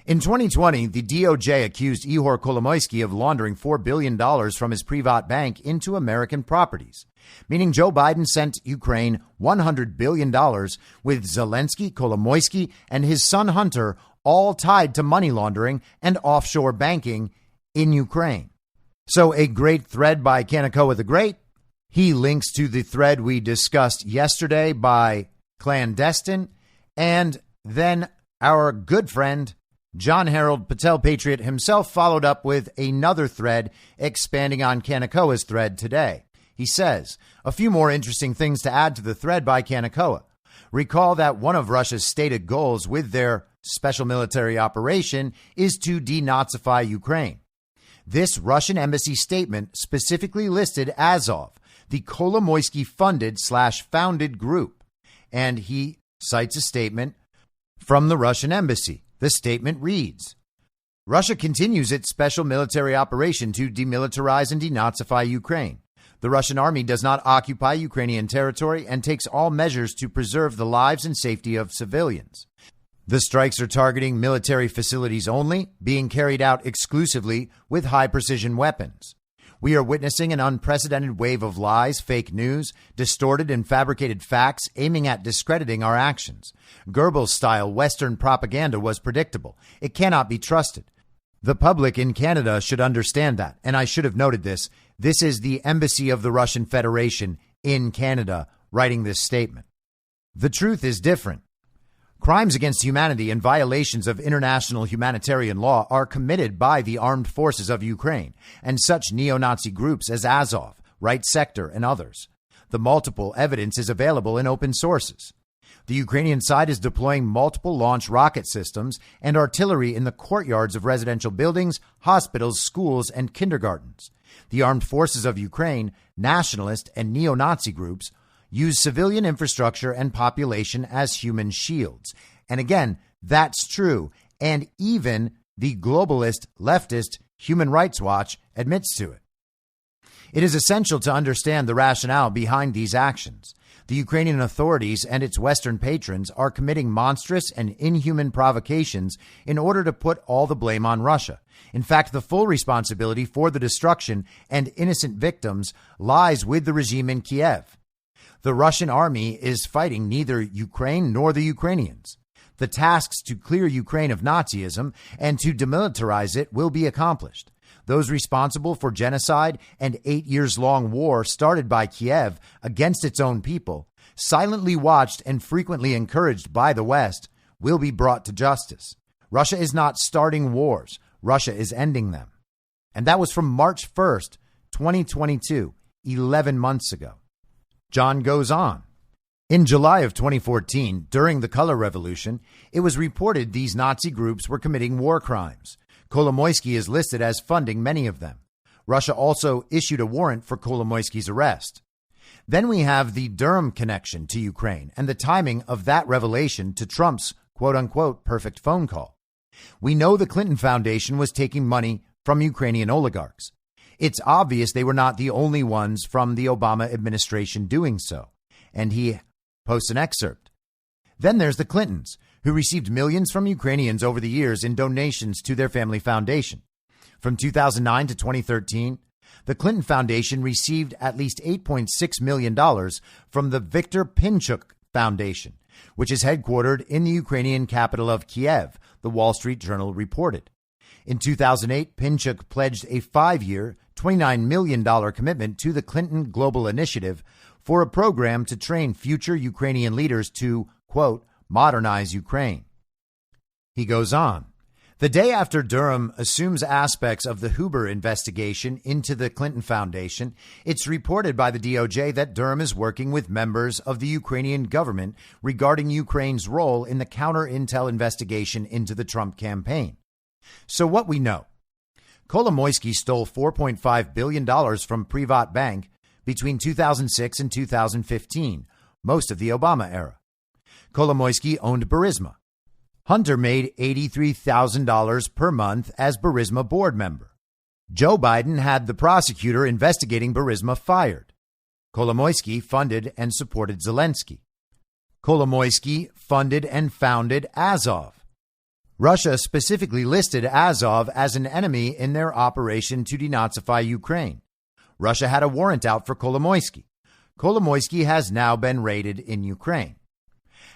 In 2020, the DOJ accused Ihor Kolomoiskiy of laundering $4 billion from his Privat bank into American properties, meaning Joe Biden sent Ukraine $100 billion with Zelensky, Kolomoiskiy, and his son Hunter all tied to money laundering and offshore banking in Ukraine. So a great thread by Kanekoa the Great. He links to the thread we discussed yesterday by Clandestine, and then our good friend John Herold, Patel Patriot himself, followed up with another thread expanding on Kanekoa's thread today. He says, a few more interesting things to add to the thread by Kanekoa. Recall that one of Russia's stated goals with their special military operation is to denazify Ukraine. This Russian embassy statement specifically listed Azov, the Kolomoiskiy funded/founded group, and he cites a statement from the Russian embassy. The statement reads, Russia continues its special military operation to demilitarize and denazify Ukraine. The Russian army does not occupy Ukrainian territory and takes all measures to preserve the lives and safety of civilians. The strikes are targeting military facilities only, being carried out exclusively with high-precision weapons. We are witnessing an unprecedented wave of lies, fake news, distorted and fabricated facts aiming at discrediting our actions. Goebbels-style Western propaganda was predictable. It cannot be trusted. The public in Canada should understand that, and I should have noted this. This is the Embassy of the Russian Federation in Canada writing this statement. The truth is different. Crimes against humanity and violations of international humanitarian law are committed by the armed forces of Ukraine and such neo-Nazi groups as Azov, Right Sector, and others. The multiple evidence is available in open sources. The Ukrainian side is deploying multiple launch rocket systems and artillery in the courtyards of residential buildings, hospitals, schools, and kindergartens. The armed forces of Ukraine, nationalist and neo-Nazi groups, use civilian infrastructure and population as human shields. And again, that's true. And even the globalist, leftist Human Rights Watch admits to it. It is essential to understand the rationale behind these actions. The Ukrainian authorities and its Western patrons are committing monstrous and inhuman provocations in order to put all the blame on Russia. In fact, the full responsibility for the destruction and innocent victims lies with the regime in Kiev. The Russian army is fighting neither Ukraine nor the Ukrainians. The tasks to clear Ukraine of Nazism and to demilitarize it will be accomplished. Those responsible for genocide and 8 years-long war started by Kiev against its own people, silently watched and frequently encouraged by the West, will be brought to justice. Russia is not starting wars. Russia is ending them. And that was from March 1st, 2022, 11 months ago. John goes on. In July of 2014, during the Color Revolution, it was reported these Nazi groups were committing war crimes. Kolomoiskiy is listed as funding many of them. Russia also issued a warrant for Kolomoiskiy's arrest. Then we have the Durham connection to Ukraine and the timing of that revelation to Trump's quote-unquote perfect phone call. We know the Clinton Foundation was taking money from Ukrainian oligarchs. It's obvious they were not the only ones from the Obama administration doing so. And he posts an excerpt. Then there's the Clintons, who received millions from Ukrainians over the years in donations to their family foundation. From 2009 to 2013, the Clinton Foundation received at least $8.6 million from the Victor Pinchuk Foundation, which is headquartered in the Ukrainian capital of Kiev, the Wall Street Journal reported. In 2008, Pinchuk pledged a 5-year, $29 million commitment to the Clinton Global Initiative for a program to train future Ukrainian leaders to, quote, modernize Ukraine. He goes on. The day after Durham assumes aspects of the Huber investigation into the Clinton Foundation, it's reported by the DOJ that Durham is working with members of the Ukrainian government regarding Ukraine's role in the counter-intel investigation into the Trump campaign. So what we know. Kolomoiskiy stole $4.5 billion from Privat Bank between 2006 and 2015, most of the Obama era. Kolomoiskiy owned Burisma. Hunter made $83,000 per month as Burisma board member. Joe Biden had the prosecutor investigating Burisma fired. Kolomoiskiy funded and supported Zelensky. Kolomoiskiy funded and founded Azov. Russia specifically listed Azov as an enemy in their operation to denazify Ukraine. Russia had a warrant out for Kolomoiskiy. Kolomoiskiy has now been raided in Ukraine.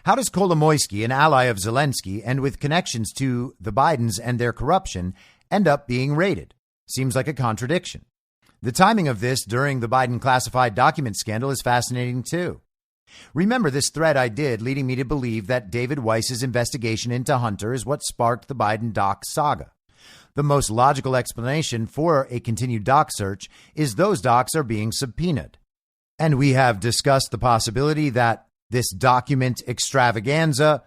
How does Kolomoiskiy, an ally of Zelensky and with connections to the Bidens and their corruption, end up being raided? Seems like a contradiction. The timing of this during the Biden classified document scandal is fascinating, too. Remember this thread I did leading me to believe that David Weiss's investigation into Hunter is what sparked the Biden doc saga. The most logical explanation for a continued doc search is those docs are being subpoenaed. And we have discussed the possibility that this document extravaganza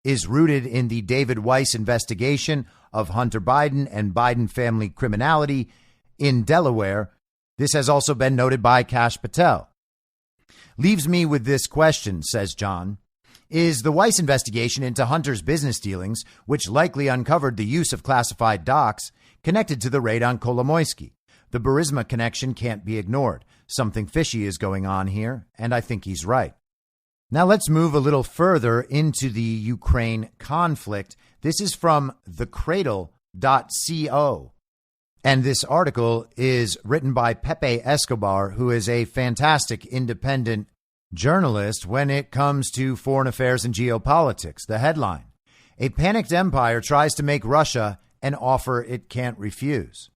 is rooted in the David Weiss investigation of Hunter Biden and Biden family criminality in Delaware. This has also been noted by Kash Patel. Leaves me with this question, says John. Is the Weiss investigation into Hunter's business dealings, which likely uncovered the use of classified docs, connected to the raid on Kolomoiskiy? The Burisma connection can't be ignored. Something fishy is going on here, and I think he's right. Now let's move a little further into the Ukraine conflict. This is from thecradle.co. And this article is written by Pepe Escobar, who is a fantastic independent journalist when it comes to foreign affairs and geopolitics. The headline: a panicked empire tries to make Russia an offer it can't refuse.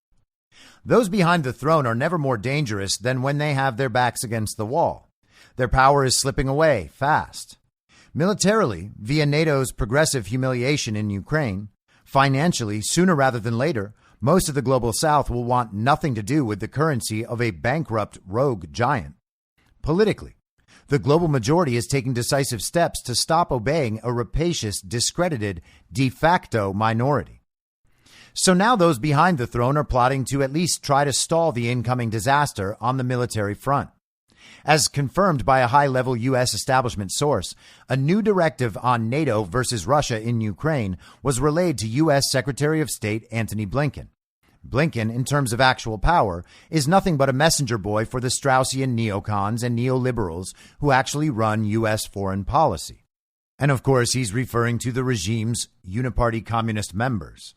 Those behind the throne are never more dangerous than when they have their backs against the wall. Their power is slipping away fast. Militarily, via NATO's progressive humiliation in Ukraine. Financially, sooner rather than later, most of the global South will want nothing to do with the currency of a bankrupt rogue giant. Politically, the global majority is taking decisive steps to stop obeying a rapacious, discredited, de facto minority. So now those behind the throne are plotting to at least try to stall the incoming disaster on the military front. As confirmed by a high-level U.S. establishment source, a new directive on NATO versus Russia in Ukraine was relayed to U.S. Secretary of State Antony Blinken. Blinken, in terms of actual power, is nothing but a messenger boy for the Straussian neocons and neoliberals who actually run U.S. foreign policy. And of course, he's referring to the regime's uniparty communist members.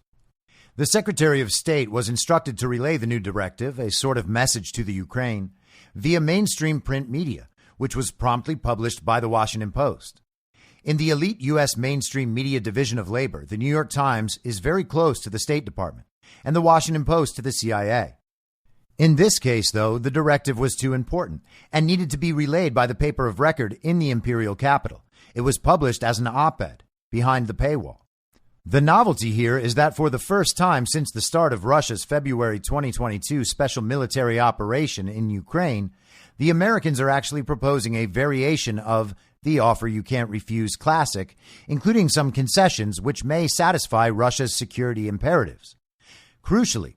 The Secretary of State was instructed to relay the new directive, a sort of message to the Ukraine, via mainstream print media, which was promptly published by the Washington Post. In the elite U.S. mainstream media division of labor, the New York Times is very close to the State Department, and the Washington Post to the CIA. In this case, though, the directive was too important and needed to be relayed by the paper of record in the imperial capital. It was published as an op-ed behind the paywall. The novelty here is that for the first time since the start of Russia's February 2022 special military operation in Ukraine, the Americans are actually proposing a variation of the offer you can't refuse classic, including some concessions which may satisfy Russia's security imperatives. Crucially,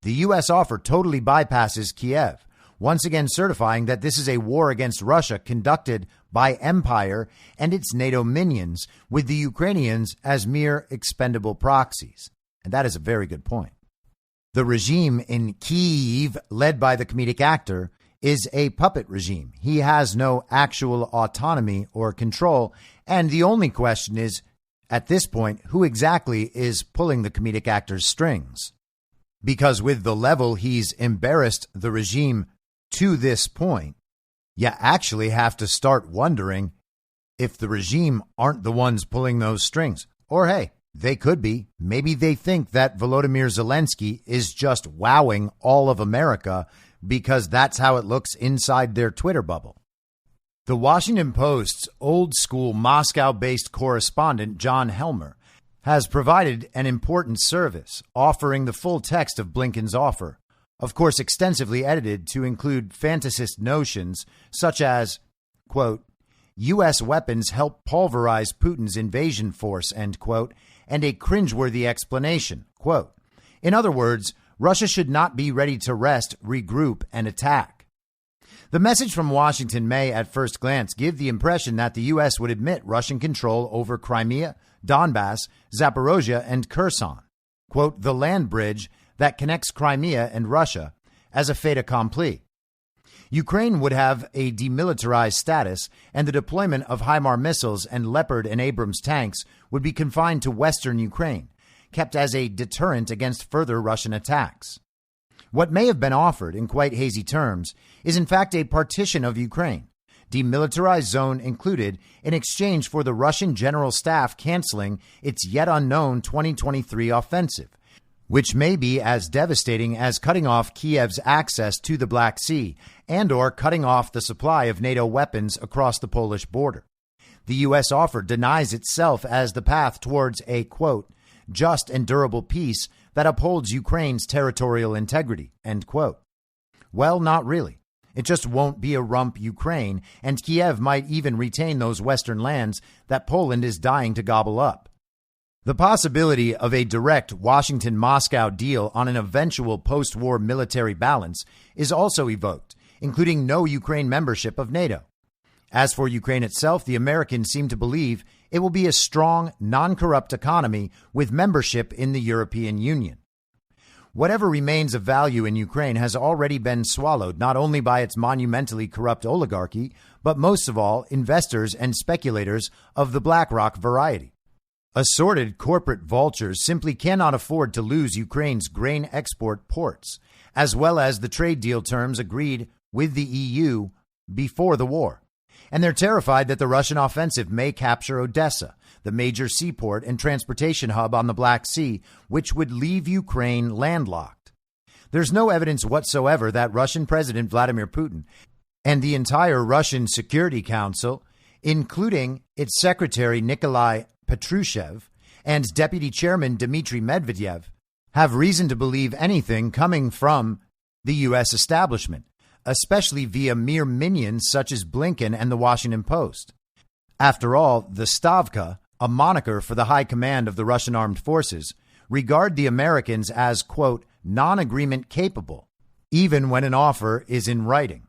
the U.S. offer totally bypasses Kiev, once again certifying that this is a war against Russia conducted by empire and its NATO minions, with the Ukrainians as mere expendable proxies. And that is a very good point. The regime in Kyiv, led by the comedic actor, is a puppet regime. He has no actual autonomy or control. And the only question is, at this point, who exactly is pulling the comedic actor's strings? Because with the level he's embarrassed the regime to this point, you actually have to start wondering, if the regime aren't the ones pulling those strings. Or hey, they could be. Maybe they think that Volodymyr Zelensky is just wowing all of America because that's how it looks inside their Twitter bubble. The Washington Post's old-school Moscow-based correspondent, John Helmer, has provided an important service, offering the full text of Blinken's offer, of course extensively edited to include fantasist notions such as, quote, U.S. weapons help pulverize Putin's invasion force, end quote, and a cringeworthy explanation, quote. In other words, Russia should not be ready to rest, regroup, and attack. The message from Washington may, at first glance, give the impression that the U.S. would admit Russian control over Crimea, Donbass, Zaporozhye, and Kherson, quote, the land bridge that connects Crimea and Russia, as a fait accompli. Ukraine would have a demilitarized status, and the deployment of HIMARS missiles and Leopard and Abrams tanks would be confined to western Ukraine, kept as a deterrent against further Russian attacks. What may have been offered in quite hazy terms is in fact a partition of Ukraine, demilitarized zone included, in exchange for the Russian General Staff canceling its yet unknown 2023 offensive, which may be as devastating as cutting off Kiev's access to the Black Sea and or cutting off the supply of NATO weapons across the Polish border. The U.S. offer denies itself as the path towards a, quote, just and durable peace that upholds Ukraine's territorial integrity, end quote. Well, not really. It just won't be a rump Ukraine, and Kiev might even retain those western lands that Poland is dying to gobble up. The possibility of a direct Washington-Moscow deal on an eventual post-war military balance is also evoked, including no Ukraine membership of NATO. As for Ukraine itself, the Americans seem to believe it will be a strong, non-corrupt economy with membership in the European Union. Whatever remains of value in Ukraine has already been swallowed not only by its monumentally corrupt oligarchy, but most of all, investors and speculators of the BlackRock variety. Assorted corporate vultures simply cannot afford to lose Ukraine's grain export ports, as well as the trade deal terms agreed with the EU before the war. And they're terrified that the Russian offensive may capture Odessa, the major seaport and transportation hub on the Black Sea, which would leave Ukraine landlocked. There's no evidence whatsoever that Russian President Vladimir Putin and the entire Russian Security Council, including its secretary Nikolai Patrushev and Deputy Chairman Dmitry Medvedev, have reason to believe anything coming from the U.S. establishment, especially via mere minions such as Blinken and the Washington Post. After all, the Stavka, a moniker for the high command of the Russian armed forces, regard the Americans as, quote, non-agreement capable, even when an offer is in writing.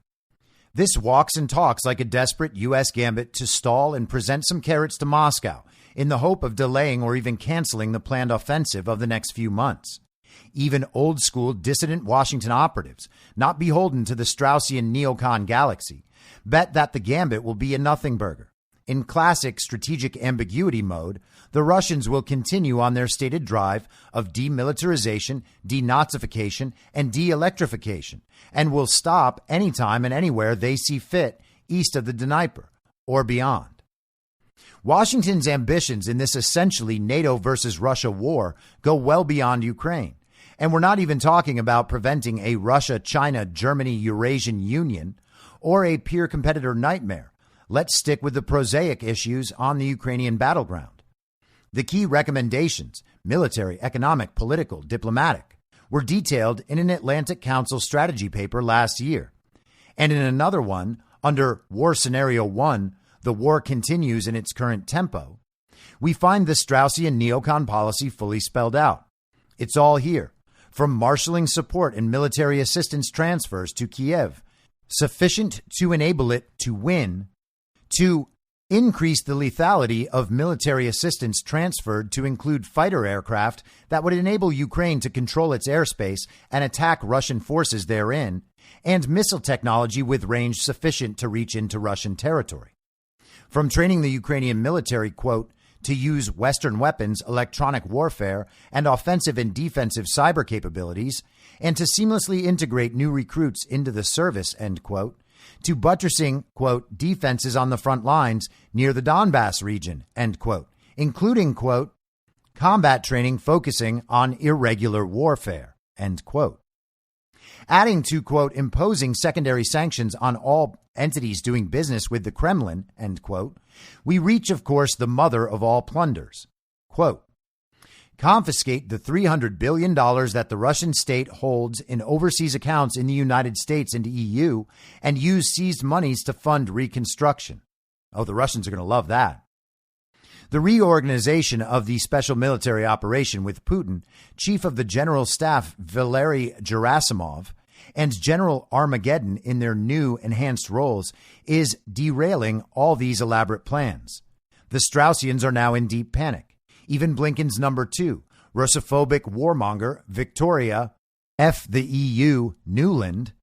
This walks and talks like a desperate U.S. gambit to stall and present some carrots to Moscow in the hope of delaying or even canceling the planned offensive of the next few months. Even old-school dissident Washington operatives, not beholden to the Straussian neocon galaxy, bet that the gambit will be a nothing burger. In classic strategic ambiguity mode, the Russians will continue on their stated drive of demilitarization, denazification, and de-electrification, and will stop anytime and anywhere they see fit east of the Dnieper or beyond. Washington's ambitions in this essentially NATO versus Russia war go well beyond Ukraine. And we're not even talking about preventing a Russia-China-Germany-Eurasian Union or a peer competitor nightmare. Let's stick with the prosaic issues on the Ukrainian battleground. The key recommendations, military, economic, political, diplomatic, were detailed in an Atlantic Council strategy paper last year. And in another one, under War Scenario 1, the war continues in its current tempo, we find the Straussian neocon policy fully spelled out. It's all here, from marshaling support and military assistance transfers to Kiev, sufficient to enable it to win, to increase the lethality of military assistance transferred to include fighter aircraft that would enable Ukraine to control its airspace and attack Russian forces therein, and missile technology with range sufficient to reach into Russian territory. From training the Ukrainian military, quote, to use Western weapons, electronic warfare, and offensive and defensive cyber capabilities, and to seamlessly integrate new recruits into the service, end quote, to buttressing, quote, defenses on the front lines near the Donbass region, end quote, including, quote, combat training focusing on irregular warfare, end quote. Adding to, quote, imposing secondary sanctions on all entities doing business with the Kremlin, end quote, we reach, of course, the mother of all plunders. Quote, confiscate the $300 billion that the Russian state holds in overseas accounts in the United States and EU and use seized monies to fund reconstruction. Oh, the Russians are going to love that. The reorganization of the special military operation with Putin, Chief of the General Staff Valery Gerasimov, and General Armageddon in their new enhanced roles is derailing all these elaborate plans. The Straussians are now in deep panic. Even Blinken's number 2, Russophobic warmonger Victoria F. the EU Newland,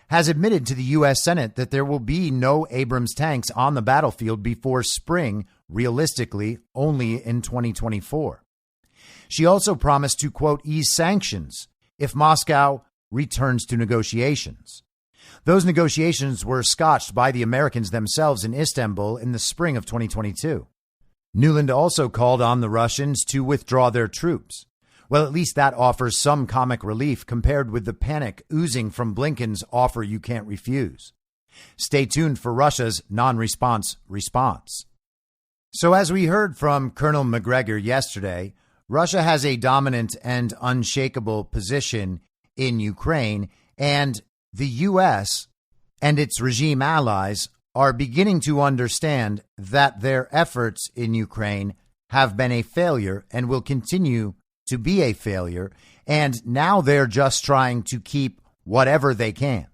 has admitted to the U.S. Senate that there will be no Abrams tanks on the battlefield before spring, realistically only in 2024. She also promised to, quote, ease sanctions if Moscow returns to negotiations. Those negotiations were scotched by the Americans themselves in Istanbul in the spring of 2022. Newland also called on the Russians to withdraw their troops. Well, at least that offers some comic relief compared with the panic oozing from Blinken's offer you can't refuse. Stay tuned for Russia's non-response response. So as we heard from Colonel McGregor yesterday, Russia has a dominant and unshakable position in Ukraine, and the U.S. and its regime allies are beginning to understand that their efforts in Ukraine have been a failure and will continue to be a failure, and now they're just trying to keep whatever they can.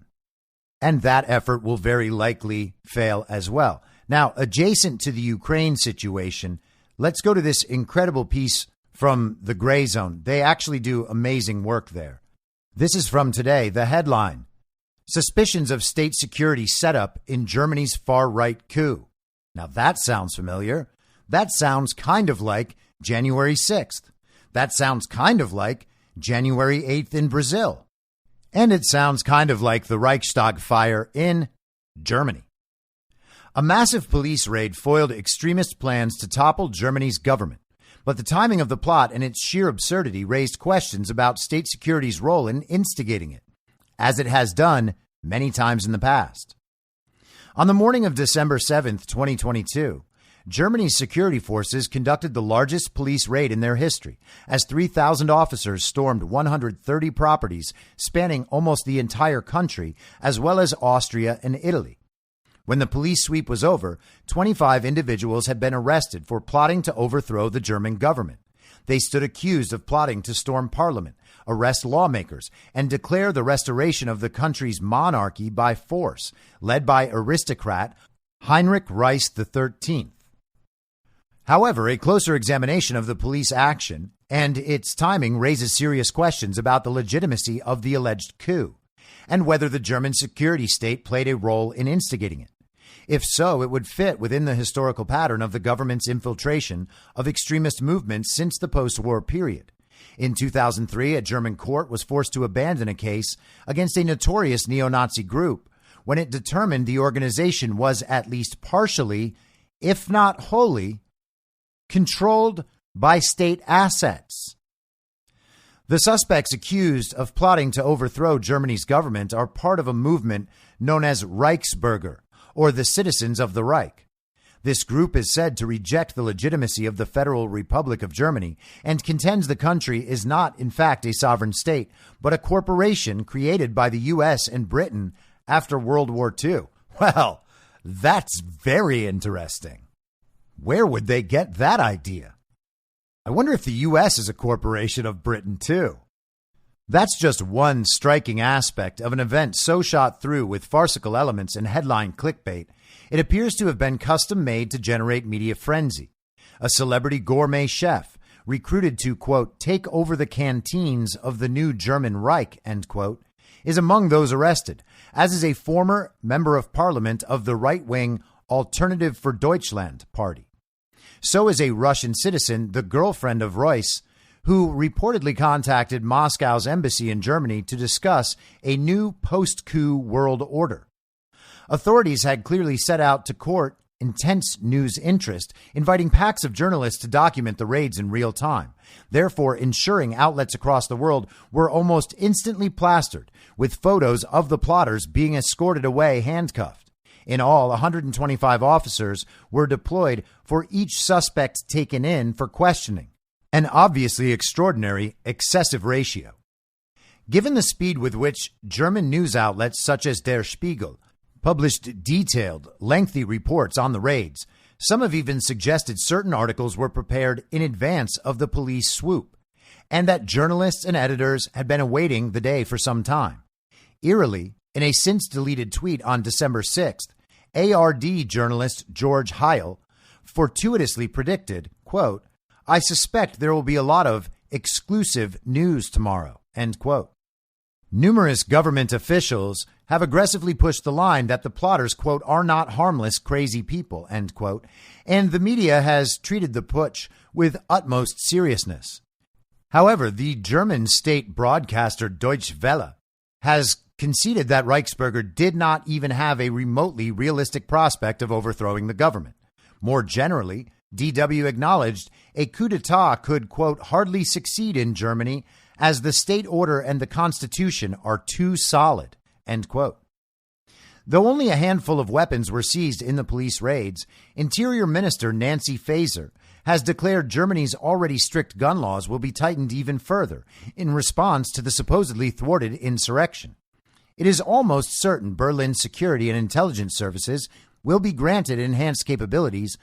And that effort will very likely fail as well. Now, adjacent to the Ukraine situation, let's go to this incredible piece from the Gray Zone. They actually do amazing work there. This is from today, the headline: suspicions of state security setup in Germany's far-right coup. Now that sounds familiar. That sounds kind of like January 6th. That sounds kind of like January 8th in Brazil. And it sounds kind of like the Reichstag fire in Germany. A massive police raid foiled extremist plans to topple Germany's government. But the timing of the plot and its sheer absurdity raised questions about state security's role in instigating it, as it has done many times in the past. On the morning of December 7th, 2022, Germany's security forces conducted the largest police raid in their history, as 3,000 officers stormed 130 properties spanning almost the entire country, as well as Austria and Italy. When the police sweep was over, 25 individuals had been arrested for plotting to overthrow the German government. They stood accused of plotting to storm parliament, arrest lawmakers, and declare the restoration of the country's monarchy by force, led by aristocrat Heinrich Reich XIII. However, a closer examination of the police action and its timing raises serious questions about the legitimacy of the alleged coup and whether the German security state played a role in instigating it. If so, it would fit within the historical pattern of the government's infiltration of extremist movements since the post-war period. In 2003, a German court was forced to abandon a case against a notorious neo-Nazi group when it determined the organization was at least partially, if not wholly, controlled by state assets. The suspects accused of plotting to overthrow Germany's government are part of a movement known as Reichsbürger, or the Citizens of the Reich. This group is said to reject the legitimacy of the Federal Republic of Germany and contends the country is not, in fact, a sovereign state, but a corporation created by the U.S. and Britain after World War II. Well, that's very interesting. Where would they get that idea? I wonder if the U.S. is a corporation of Britain, too. That's just one striking aspect of an event so shot through with farcical elements and headline clickbait, it appears to have been custom made to generate media frenzy. A celebrity gourmet chef recruited to, quote, take over the canteens of the new German Reich, end quote, is among those arrested, as is a former member of parliament of the right-wing Alternative for Deutschland party. So is a Russian citizen, the girlfriend of Royce, who reportedly contacted Moscow's embassy in Germany to discuss a new post-coup world order. Authorities had clearly set out to court intense news interest, inviting packs of journalists to document the raids in real time, therefore ensuring outlets across the world were almost instantly plastered with photos of the plotters being escorted away handcuffed. In all, 125 officers were deployed for each suspect taken in for questioning, an obviously extraordinary, excessive ratio. Given the speed with which German news outlets such as Der Spiegel published detailed, lengthy reports on the raids, some have even suggested certain articles were prepared in advance of the police swoop, and that journalists and editors had been awaiting the day for some time. Eerily, in a since-deleted tweet on December 6th, ARD journalist George Heil fortuitously predicted, quote, "I suspect there will be a lot of exclusive news tomorrow," end quote. Numerous government officials have aggressively pushed the line that the plotters, quote, "are not harmless, crazy people," end quote, and the media has treated the putsch with utmost seriousness. However, the German state broadcaster Deutsche Welle has conceded that Reichsbürger did not even have a remotely realistic prospect of overthrowing the government. More generally, DW acknowledged a coup d'etat could, quote, "hardly succeed in Germany as the state order and the constitution are too solid," end quote. Though only a handful of weapons were seized in the police raids, Interior Minister Nancy Faeser has declared Germany's already strict gun laws will be tightened even further in response to the supposedly thwarted insurrection. It is almost certain Berlin's security and intelligence services will be granted enhanced capabilities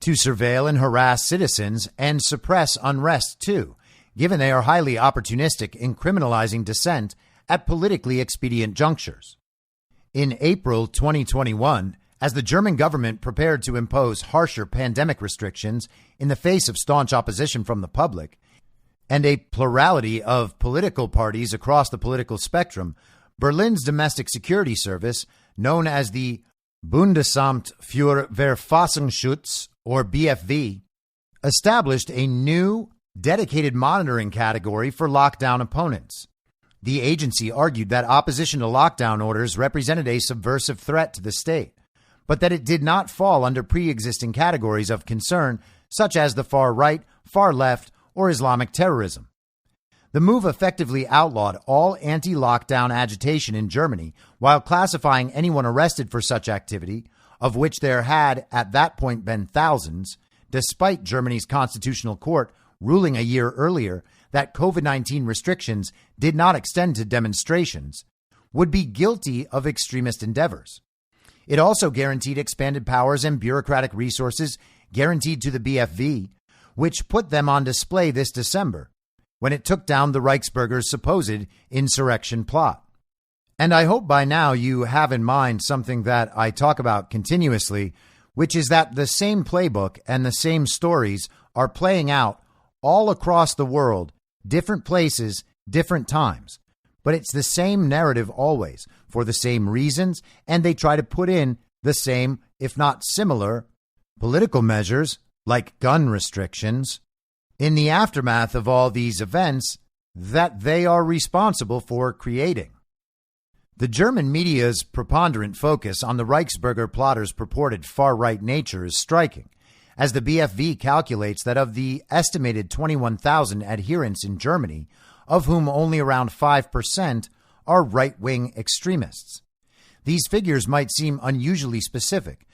to surveil and harass citizens and suppress unrest too, given they are highly opportunistic in criminalizing dissent at politically expedient junctures. In April 2021, as the German government prepared to impose harsher pandemic restrictions in the face of staunch opposition from the public and a plurality of political parties across the political spectrum, Berlin's domestic security service, known as the Bundesamt für Verfassungsschutz, or BFV, established a new dedicated monitoring category for lockdown opponents. The agency argued that opposition to lockdown orders represented a subversive threat to the state, but that it did not fall under pre-existing categories of concern such as the far right, far left, or Islamic terrorism. The move effectively outlawed all anti-lockdown agitation in Germany while classifying anyone arrested for such activity, of which there had at that point been thousands, despite Germany's constitutional court ruling a year earlier that COVID-19 restrictions did not extend to demonstrations, would be guilty of extremist endeavors. It also guaranteed expanded powers and bureaucratic resources guaranteed to the BFV, which put them on display this December when it took down the Reichsbürger's supposed insurrection plot. And I hope by now you have in mind something that I talk about continuously, which is that the same playbook and the same stories are playing out all across the world, different places, different times. But it's the same narrative always, for the same reasons, and they try to put in the same, if not similar, political measures like gun restrictions in the aftermath of all these events that they are responsible for creating. The German media's preponderant focus on the Reichsbürger plotters' purported far-right nature is striking, as the BFV calculates that of the estimated 21,000 adherents in Germany, of whom only around 5% are right-wing extremists. These figures might seem unusually specific,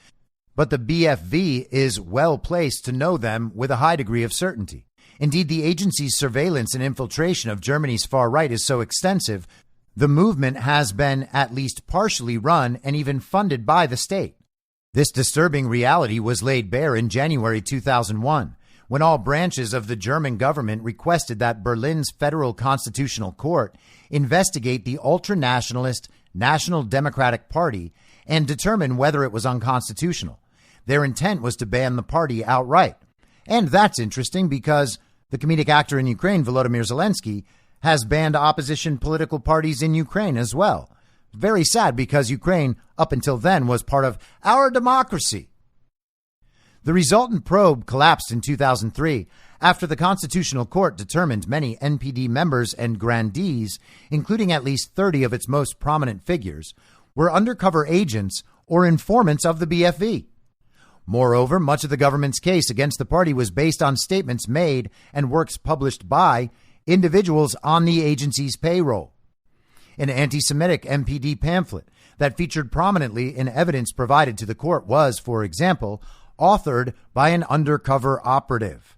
but the BFV is well placed to know them with a high degree of certainty. Indeed, the agency's surveillance and infiltration of Germany's far right is so extensive, the movement has been at least partially run and even funded by the state. This disturbing reality was laid bare in January 2001, when all branches of the German government requested that Berlin's Federal Constitutional Court investigate the ultra-nationalist National Democratic Party and determine whether it was unconstitutional. Their intent was to ban the party outright. And that's interesting because the comedic actor in Ukraine, Volodymyr Zelensky, has banned opposition political parties in Ukraine as well. Very sad because Ukraine, up until then, was part of our democracy. The resultant probe collapsed in 2003 after the Constitutional Court determined many NPD members and grandees, including at least 30 of its most prominent figures, were undercover agents or informants of the BFV. Moreover, much of the government's case against the party was based on statements made and works published by individuals on the agency's payroll. An anti-Semitic MPD pamphlet that featured prominently in evidence provided to the court was, for example, authored by an undercover operative.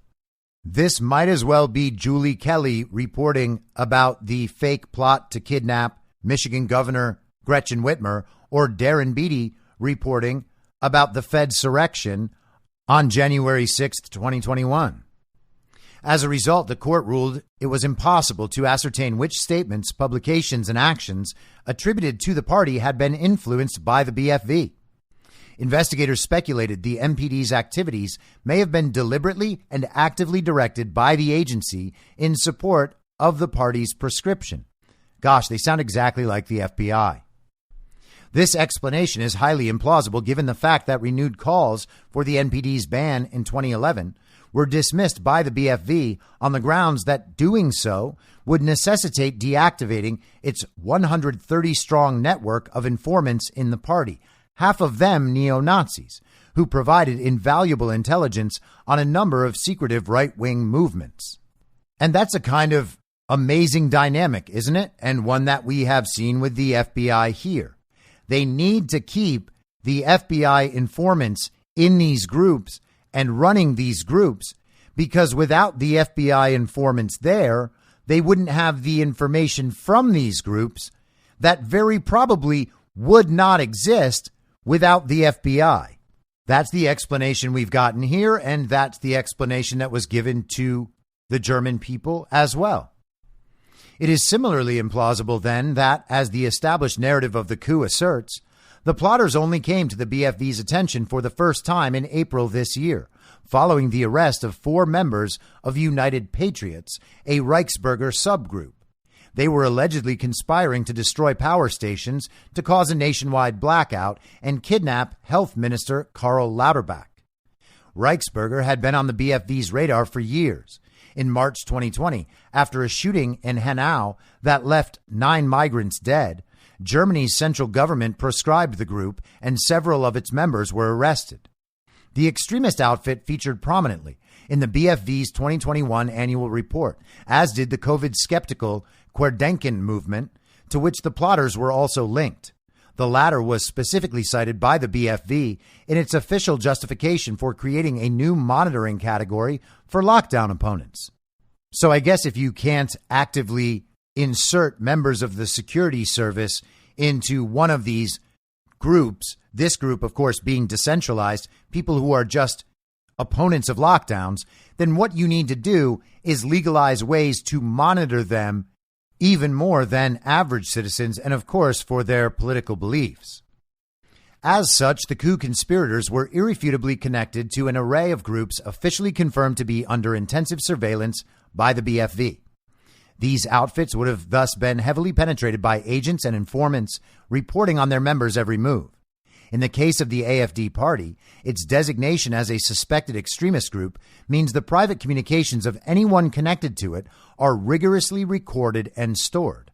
This might as well be Julie Kelly reporting about the fake plot to kidnap Michigan Governor Gretchen Whitmer, or Darren Beattie reporting about the Fedsurrection on January 6, 2021. As a result, the court ruled it was impossible to ascertain which statements, publications, and actions attributed to the party had been influenced by the BFV. Investigators speculated the MPD's activities may have been deliberately and actively directed by the agency in support of the party's prescription. Gosh, they sound exactly like the FBI. This explanation is highly implausible given the fact that renewed calls for the NPD's ban in 2011 were dismissed by the BFV on the grounds that doing so would necessitate deactivating its 130-strong network of informants in the party, half of them neo-Nazis, who provided invaluable intelligence on a number of secretive right-wing movements. And that's a kind of amazing dynamic, isn't it? And one that we have seen with the FBI here. They need to keep the FBI informants in these groups and running these groups because without the FBI informants there, they wouldn't have the information from these groups that very probably would not exist without the FBI. That's the explanation we've gotten here, and that's the explanation that was given to the German people as well. It is similarly implausible, then, that, as the established narrative of the coup asserts, the plotters only came to the BFV's attention for the first time in April this year, following the arrest of 4 members of United Patriots, a Reichsbürger subgroup. They were allegedly conspiring to destroy power stations to cause a nationwide blackout and kidnap Health Minister Karl Lauterbach. Reichsbürger had been on the BFV's radar for years. In March 2020, after a shooting in Hanau that left 9 migrants dead, Germany's central government proscribed the group and several of its members were arrested. The extremist outfit featured prominently in the BFV's 2021 annual report, as did the COVID-skeptical Querdenken movement, to which the plotters were also linked. The latter was specifically cited by the BFV in its official justification for creating a new monitoring category for lockdown opponents. So I guess if you can't actively insert members of the security service into one of these groups, this group, of course, being decentralized, people who are just opponents of lockdowns, then what you need to do is legalize ways to monitor them even more than average citizens, and of course for their political beliefs. As such, the coup conspirators were irrefutably connected to an array of groups officially confirmed to be under intensive surveillance by the BFV. These outfits would have thus been heavily penetrated by agents and informants reporting on their members' every move. In the case of the AfD party, its designation as a suspected extremist group means the private communications of anyone connected to it are rigorously recorded and stored.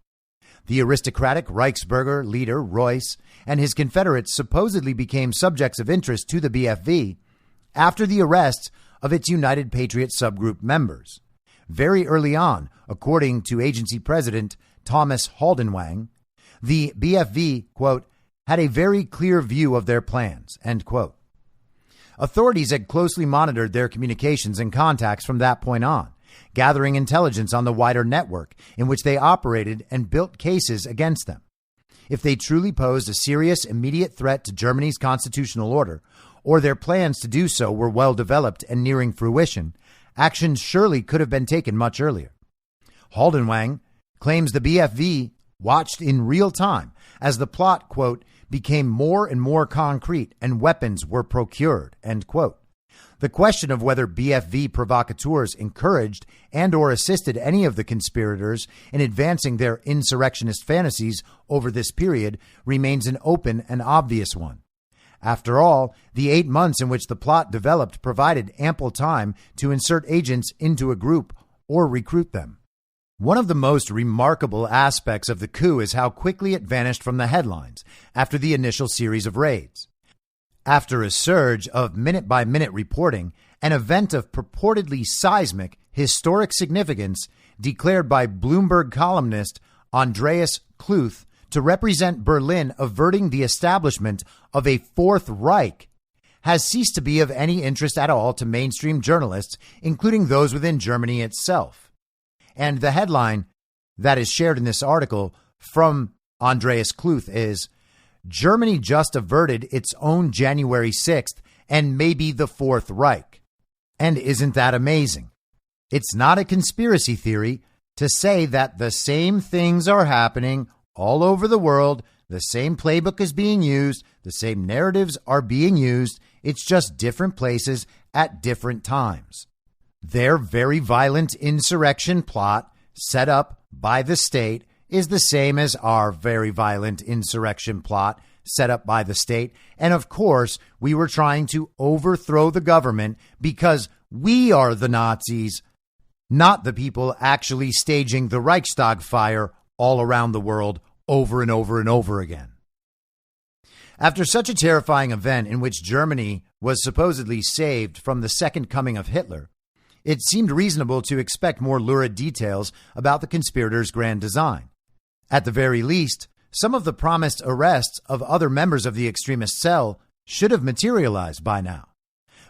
The aristocratic Reichsbürger leader, Royce, and his confederates supposedly became subjects of interest to the BFV after the arrests of its United Patriot subgroup members. Very early on, according to agency president Thomas Haldenwang, the BFV, quote, had a very clear view of their plans, end quote. Authorities had closely monitored their communications and contacts from that point on, gathering intelligence on the wider network in which they operated and built cases against them. If they truly posed a serious, immediate threat to Germany's constitutional order, or their plans to do so were well developed and nearing fruition, action surely could have been taken much earlier. Haldenwang claims the BFV watched in real time as the plot, quote, became more and more concrete and weapons were procured, end quote. The question of whether BFV provocateurs encouraged and or assisted any of the conspirators in advancing their insurrectionist fantasies over this period remains an open and obvious one. After all, the 8 months in which the plot developed provided ample time to insert agents into a group or recruit them. One of the most remarkable aspects of the coup is how quickly it vanished from the headlines after the initial series of raids. After a surge of minute-by-minute reporting, an event of purportedly seismic, historic significance declared by Bloomberg columnist Andreas Kluth to represent Berlin averting the establishment of a Fourth Reich has ceased to be of any interest at all to mainstream journalists, including those within Germany itself. And the headline that is shared in this article from Andreas Kluth is, Germany just averted its own January 6th and maybe the Fourth Reich. And isn't that amazing? It's not a conspiracy theory to say that the same things are happening all over the world. The same playbook is being used. The same narratives are being used. It's just different places at different times. Their very violent insurrection plot set up by the state is the same as our very violent insurrection plot set up by the state. And of course, we were trying to overthrow the government because we are the Nazis, not the people actually staging the Reichstag fire all around the world over and over and over again. After such a terrifying event in which Germany was supposedly saved from the second coming of Hitler, it seemed reasonable to expect more lurid details about the conspirators' grand design. At the very least, some of the promised arrests of other members of the extremist cell should have materialized by now.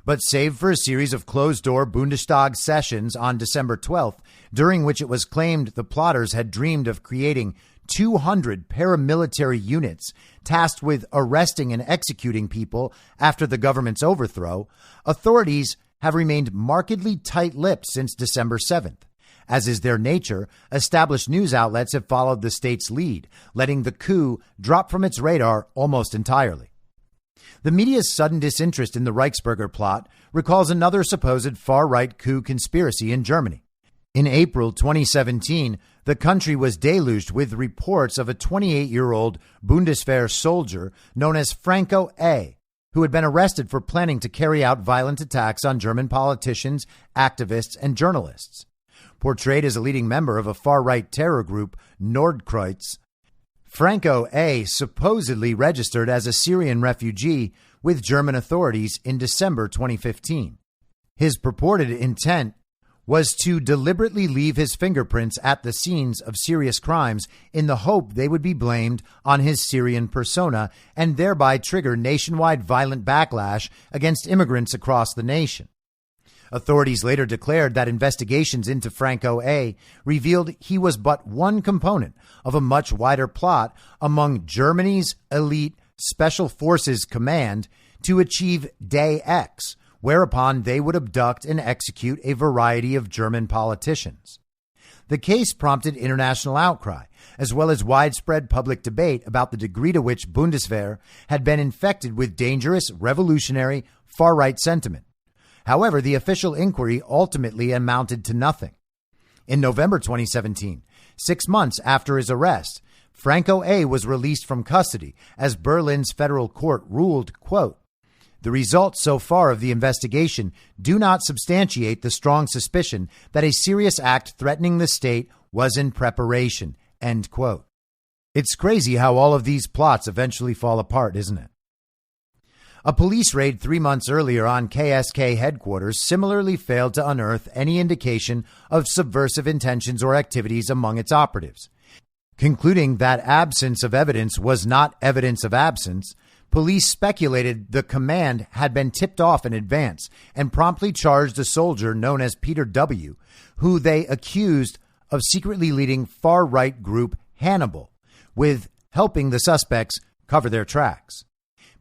But save for a series of closed-door Bundestag sessions on December 12th, during which it was claimed the plotters had dreamed of creating 200 paramilitary units tasked with arresting and executing people after the government's overthrow, authorities have remained markedly tight-lipped since December 7th. As is their nature, established news outlets have followed the state's lead, letting the coup drop from its radar almost entirely. The media's sudden disinterest in the Reichsbürger plot recalls another supposed far-right coup conspiracy in Germany. In April 2017, the country was deluged with reports of a 28-year-old Bundeswehr soldier known as Franco A., who had been arrested for planning to carry out violent attacks on German politicians, activists, and journalists. Portrayed as a leading member of a far-right terror group, Nordkreuz, Franco A. supposedly registered as a Syrian refugee with German authorities in December 2015. His purported intent was to deliberately leave his fingerprints at the scenes of serious crimes in the hope they would be blamed on his Syrian persona and thereby trigger nationwide violent backlash against immigrants across the nation. Authorities later declared that investigations into Franco A. revealed he was but one component of a much wider plot among Germany's elite Special Forces Command to achieve Day X, whereupon they would abduct and execute a variety of German politicians. The case prompted international outcry, as well as widespread public debate about the degree to which Bundeswehr had been infected with dangerous, revolutionary, far-right sentiment. However, the official inquiry ultimately amounted to nothing. In November 2017, 6 months after his arrest, Franco A. was released from custody as Berlin's federal court ruled, quote, "The results so far of the investigation do not substantiate the strong suspicion that a serious act threatening the state was in preparation," end quote. It's crazy how all of these plots eventually fall apart, isn't it? A police raid 3 months earlier on KSK headquarters similarly failed to unearth any indication of subversive intentions or activities among its operatives. Concluding that absence of evidence was not evidence of absence, police speculated the command had been tipped off in advance and promptly charged a soldier known as Peter W., who they accused of secretly leading far-right group Hannibal, with helping the suspects cover their tracks.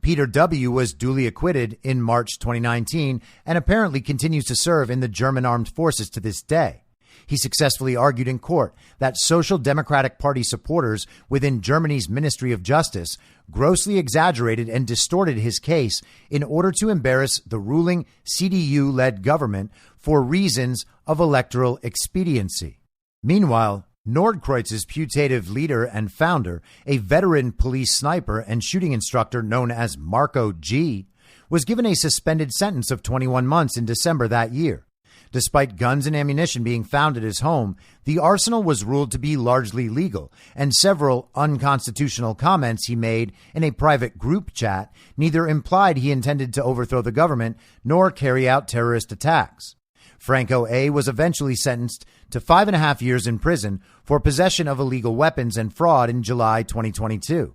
Peter W. was duly acquitted in March 2019 and apparently continues to serve in the German armed forces to this day. He successfully argued in court that Social Democratic Party supporters within Germany's Ministry of Justice grossly exaggerated and distorted his case in order to embarrass the ruling CDU-led government for reasons of electoral expediency. Meanwhile, Nordkreuz's putative leader and founder, a veteran police sniper and shooting instructor known as Marco G., was given a suspended sentence of 21 months in December that year. Despite guns and ammunition being found at his home, the arsenal was ruled to be largely legal, and several unconstitutional comments he made in a private group chat neither implied he intended to overthrow the government nor carry out terrorist attacks. Franco A. was eventually sentenced to 5.5 years in prison for possession of illegal weapons and fraud in July 2022.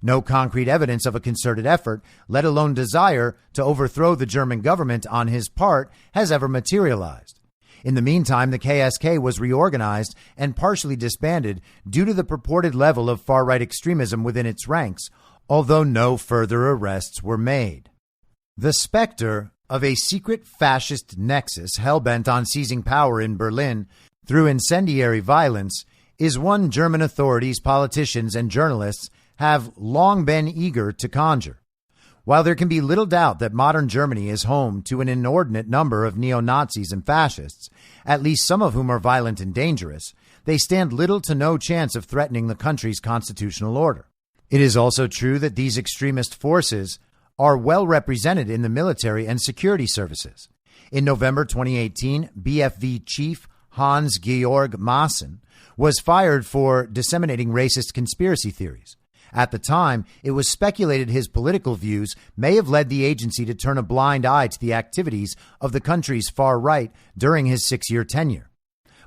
No concrete evidence of a concerted effort, let alone desire to overthrow the German government on his part, has ever materialized. In the meantime, the KSK was reorganized and partially disbanded due to the purported level of far-right extremism within its ranks, although no further arrests were made. The specter of a secret fascist nexus hell-bent on seizing power in Berlin through incendiary violence is one German authorities, politicians, and journalists have long been eager to conjure. While there can be little doubt that modern Germany is home to an inordinate number of neo-Nazis and fascists, at least some of whom are violent and dangerous, they stand little to no chance of threatening the country's constitutional order. It is also true that these extremist forces are well represented in the military and security services. In November 2018, BFV chief Hans-Georg Maaßen was fired for disseminating racist conspiracy theories. At the time, it was speculated his political views may have led the agency to turn a blind eye to the activities of the country's far right during his 6-year tenure.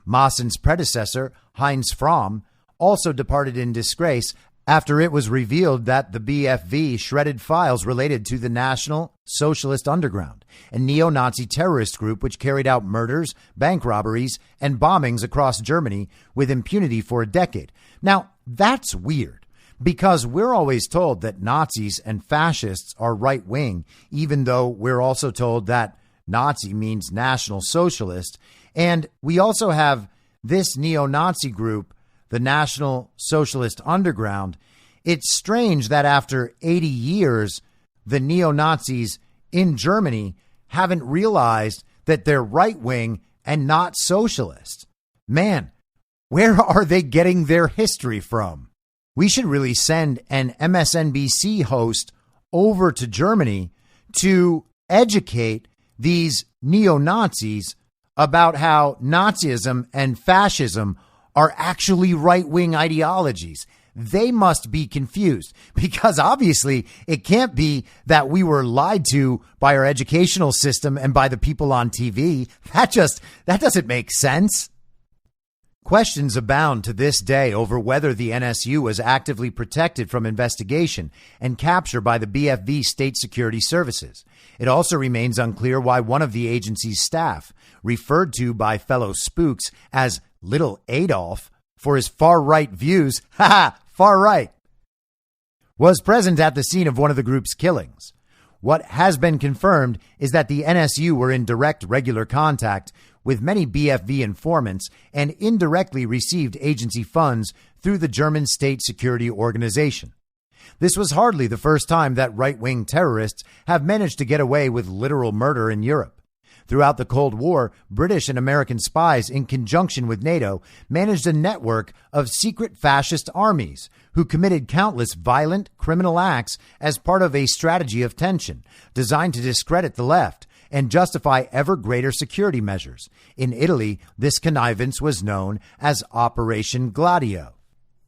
Maaßen's predecessor, Heinz Fromm, also departed in disgrace after it was revealed that the BFV shredded files related to the National Socialist Underground, a neo-Nazi terrorist group which carried out murders, bank robberies, and bombings across Germany with impunity for a decade. Now, that's weird, because we're always told that Nazis and fascists are right-wing, even though we're also told that Nazi means National Socialist. And we also have this neo-Nazi group, the National Socialist Underground. It's strange that after 80 years, the neo-Nazis in Germany haven't realized that they're right-wing and not socialist. Man, where are they getting their history from? We should really send an MSNBC host over to Germany to educate these neo-Nazis about how Nazism and fascism are actually right-wing ideologies. They must be confused, because obviously it can't be that we were lied to by our educational system and by the people on TV. That doesn't make sense. Questions abound to this day over whether the NSU was actively protected from investigation and capture by the BFV state security services. It also remains unclear why one of the agency's staff, referred to by fellow spooks as Little Adolf for his far-right views, far right, was present at the scene of one of the group's killings. What has been confirmed is that the NSU were in direct regular contact with many BFV informants and indirectly received agency funds through the German state security organization. This was hardly the first time that right-wing terrorists have managed to get away with literal murder in Europe. Throughout the Cold War, British and American spies, in conjunction with NATO, managed a network of secret fascist armies who committed countless violent criminal acts as part of a strategy of tension designed to discredit the left and justify ever greater security measures. In Italy, this connivance was known as Operation Gladio.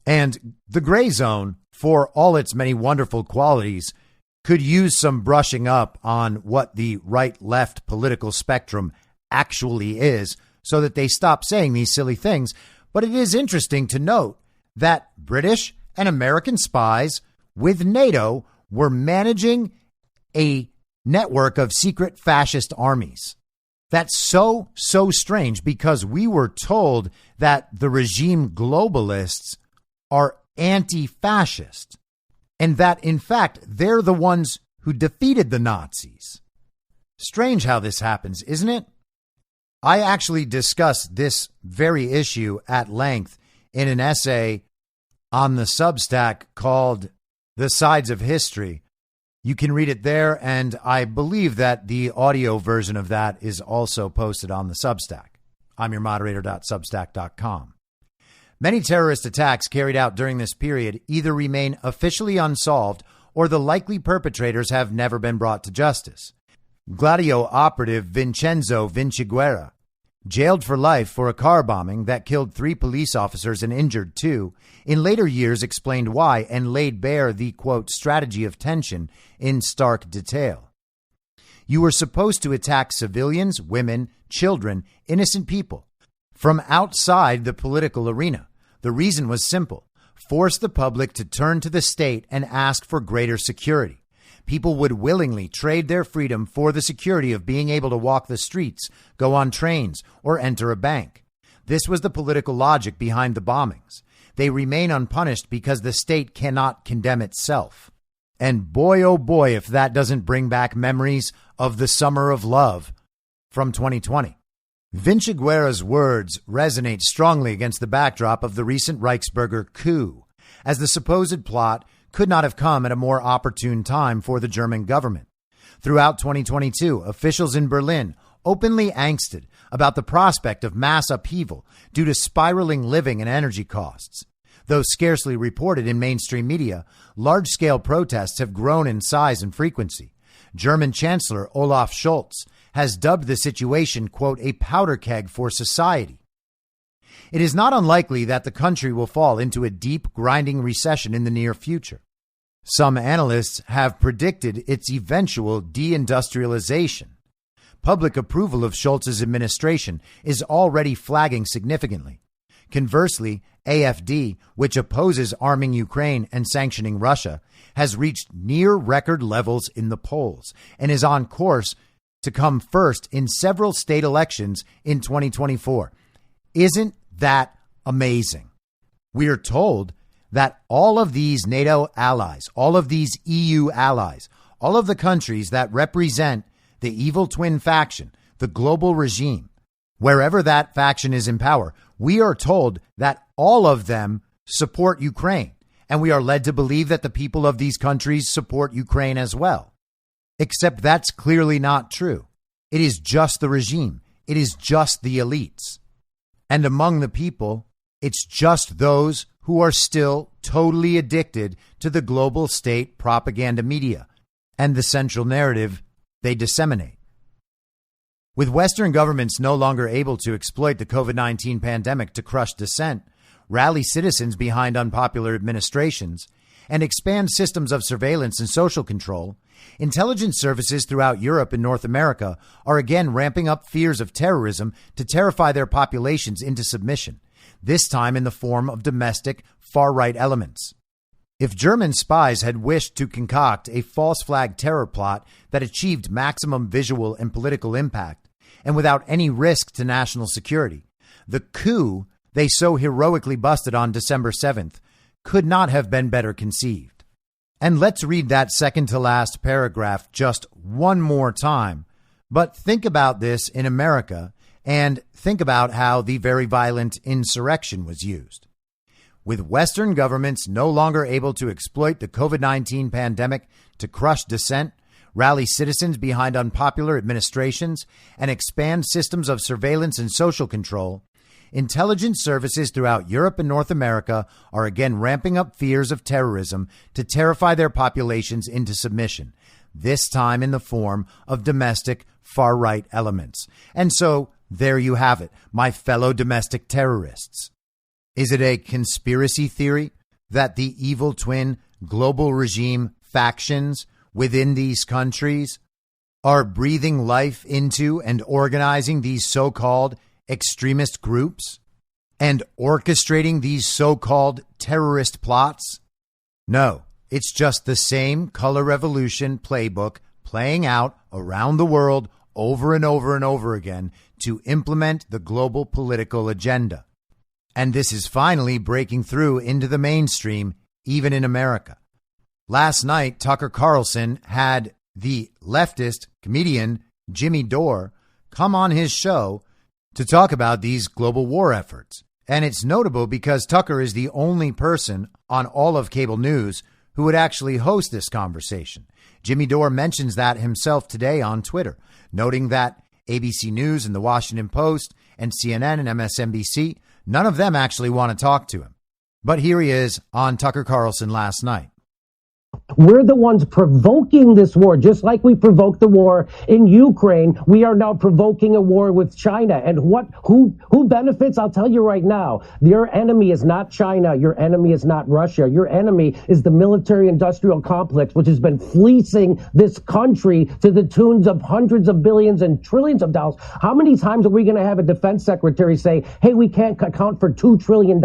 And the gray zone, for all its many wonderful qualities, could use some brushing up on what the right-left political spectrum actually is so that they stop saying these silly things. But it is interesting to note that British and American spies with NATO were managing a network of secret fascist armies. That's so strange, because we were told that the regime globalists are anti-fascist and that, in fact, they're the ones who defeated the Nazis. Strange how this happens, isn't it? I actually discussed this very issue at length in an essay on the Substack called The Sides of History. You can read it there, and I believe that the audio version of that is also posted on the Substack. I'm your moderator.substack.com. Many terrorist attacks carried out during this period either remain officially unsolved or the likely perpetrators have never been brought to justice. Gladio operative Vincenzo Vinciguerra, jailed for life for a car bombing that killed 3 police officers and injured 2, in later years explained why and laid bare the, quote, strategy of tension in stark detail. You were supposed to attack civilians, women, children, innocent people from outside the political arena. The reason was simple: force the public to turn to the state and ask for greater security. People would willingly trade their freedom for the security of being able to walk the streets, go on trains, or enter a bank. This was the political logic behind the bombings. They remain unpunished because the state cannot condemn itself. And boy, oh boy, if that doesn't bring back memories of the summer of love from 2020. Vinciguerra's words resonate strongly against the backdrop of the recent Reichsbürger coup, as the supposed plot could not have come at a more opportune time for the German government. Throughout 2022, officials in Berlin openly angsted about the prospect of mass upheaval due to spiraling living and energy costs. Though scarcely reported in mainstream media, large-scale protests have grown in size and frequency. German Chancellor Olaf Scholz has dubbed the situation, quote, a powder keg for society. It is not unlikely that the country will fall into a deep, grinding recession in the near future. Some analysts have predicted its eventual deindustrialization. Public approval of Scholz's administration is already flagging significantly. Conversely, AfD, which opposes arming Ukraine and sanctioning Russia, has reached near record levels in the polls and is on course to come first in several state elections in 2024. Isn't that amazing? We are told that all of these NATO allies, all of these EU allies, all of the countries that represent the evil twin faction, the global regime, wherever that faction is in power, we are told that all of them support Ukraine. And we are led to believe that the people of these countries support Ukraine as well. Except that's clearly not true. It is just the regime. It is just the elites. And among the people, it's just those who are still totally addicted to the global state propaganda media and the central narrative they disseminate. With Western governments no longer able to exploit the COVID-19 pandemic to crush dissent, rally citizens behind unpopular administrations, and expand systems of surveillance and social control, intelligence services throughout Europe and North America are again ramping up fears of terrorism to terrify their populations into submission, this time in the form of domestic far-right elements. If German spies had wished to concoct a false flag terror plot that achieved maximum visual and political impact, and without any risk to national security, the coup they so heroically busted on December 7th could not have been better conceived. And let's read that second to last paragraph just one more time. But think about this in America and think about how the very violent insurrection was used. With Western governments no longer able to exploit the COVID-19 pandemic to crush dissent, rally citizens behind unpopular administrations, and expand systems of surveillance and social control, intelligence services throughout Europe and North America are again ramping up fears of terrorism to terrify their populations into submission, this time in the form of domestic far-right elements. And so there you have it, my fellow domestic terrorists. Is it a conspiracy theory that the evil twin global regime factions within these countries are breathing life into and organizing these so-called extremist groups and orchestrating these so-called terrorist plots? No, it's just the same color revolution playbook playing out around the world over and over and over again to implement the global political agenda. And this is finally breaking through into the mainstream, even in America. Last night, Tucker Carlson had the leftist comedian Jimmy Dore come on his show to talk about these global war efforts. And it's notable because Tucker is the only person on all of cable news who would actually host this conversation. Jimmy Dore mentions that himself today on Twitter, noting that ABC News and the Washington Post and CNN and MSNBC, none of them actually want to talk to him. But here he is on Tucker Carlson last night. We're the ones provoking this war, just like we provoked the war in Ukraine. We are now provoking a war with China. And who benefits? I'll tell you right now. Your enemy is not China. Your enemy is not Russia. Your enemy is the military-industrial complex, which has been fleecing this country to the tunes of hundreds of billions and trillions of dollars. How many times are we going to have a defense secretary say, hey, we can't account for $2 trillion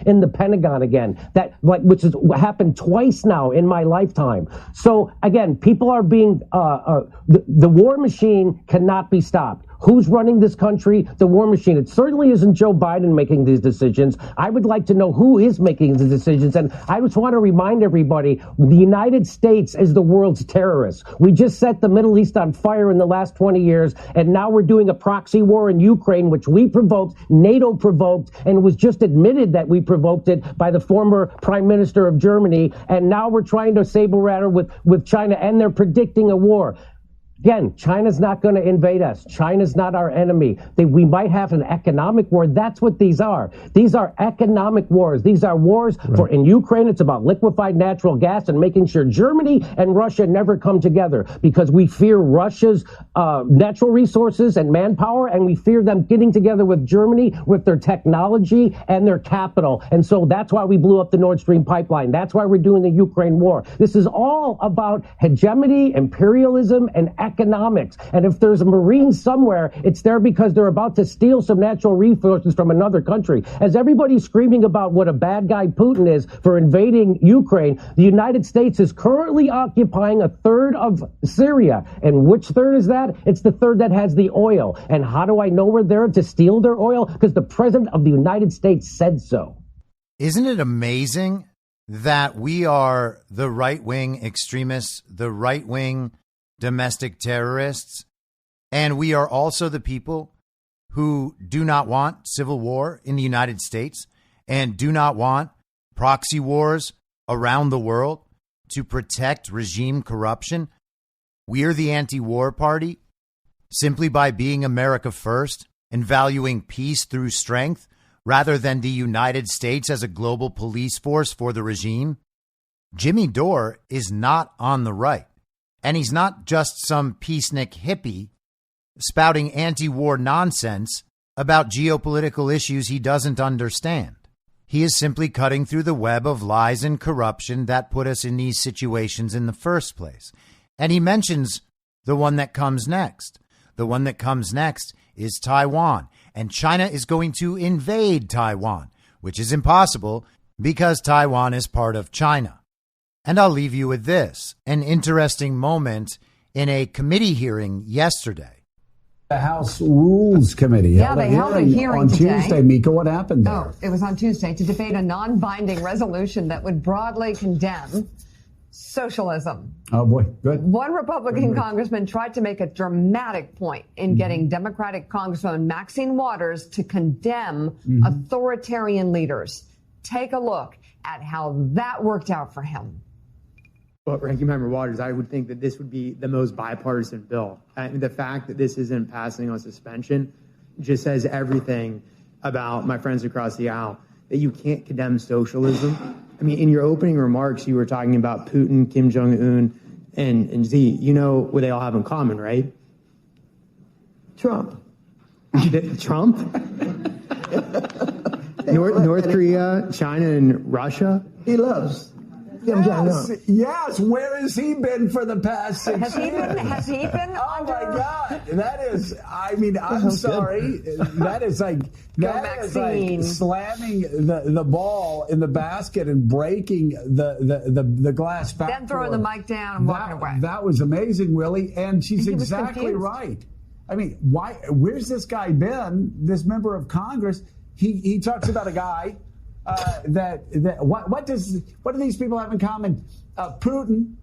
in the Pentagon again? Which has happened twice now in my lifetime. So again, people are being, the war machine cannot be stopped. Who's running this country? The war machine. It certainly isn't Joe Biden making these decisions. I would like to know who is making the decisions. And I just want to remind everybody, the United States is the world's terrorist. We just set the Middle East on fire in the last 20 years. And now we're doing a proxy war in Ukraine, which we provoked, NATO provoked, and it was just admitted that we provoked it by the former prime minister of Germany. And now we're trying to saber rattle with China, and they're predicting a war. Again, China's not going to invade us. China's not our enemy. We might have an economic war. That's what these are. These are economic wars. These are wars in Ukraine. It's about liquefied natural gas and making sure Germany and Russia never come together because we fear Russia's natural resources and manpower, and we fear them getting together with Germany with their technology and their capital. And so that's why we blew up the Nord Stream pipeline. That's why we're doing the Ukraine war. This is all about hegemony, imperialism, and economics. And if there's a Marine somewhere, it's there because they're about to steal some natural resources from another country. As everybody's screaming about what a bad guy Putin is for invading Ukraine, the United States is currently occupying a third of Syria. And which third is that? It's the third that has the oil. And how do I know we're there to steal their oil? Because the president of the United States said so. Isn't it amazing that we are the right-wing extremists, the right-wing domestic terrorists, and we are also the people who do not want civil war in the United States and do not want proxy wars around the world to protect regime corruption? We are the anti-war party simply by being America first and valuing peace through strength rather than the United States as a global police force for the regime. Jimmy Dore is not on the right. And he's not just some peacenik hippie spouting anti-war nonsense about geopolitical issues he doesn't understand. He is simply cutting through the web of lies and corruption that put us in these situations in the first place. And he mentions the one that comes next. The one that comes next is Taiwan. And China is going to invade Taiwan, which is impossible because Taiwan is part of China. And I'll leave you with this, an interesting moment in a committee hearing yesterday. The House Rules Committee. Yeah, they held a hearing on today. Tuesday. Mika, what happened there? Oh, it was on Tuesday to debate a non-binding resolution that would broadly condemn socialism. Oh, boy. Good. One Republican congressman tried to make a dramatic point in getting Democratic Congresswoman Maxine Waters to condemn authoritarian leaders. Take a look at how that worked out for him. Well, Ranking Member Waters, I would think that this would be the most bipartisan bill. And the fact that this isn't passing on suspension just says everything about my friends across the aisle, that you can't condemn socialism. I mean, in your opening remarks, you were talking about Putin, Kim Jong-un, and Xi. You know what they all have in common, right? Trump. Trump? North Korea, China, and Russia? He loves. Yes. Where has he been for the past 6 years? Has he been? Oh my God! That is. I mean, I'm sorry. That is like slamming the ball in the basket and breaking the glass back. Then throwing the mic down and walking away. That was amazing, Willie. And she's exactly right. I mean, why? Where's this guy been? This member of Congress. He talks about a guy. What do these people have in common? Putin,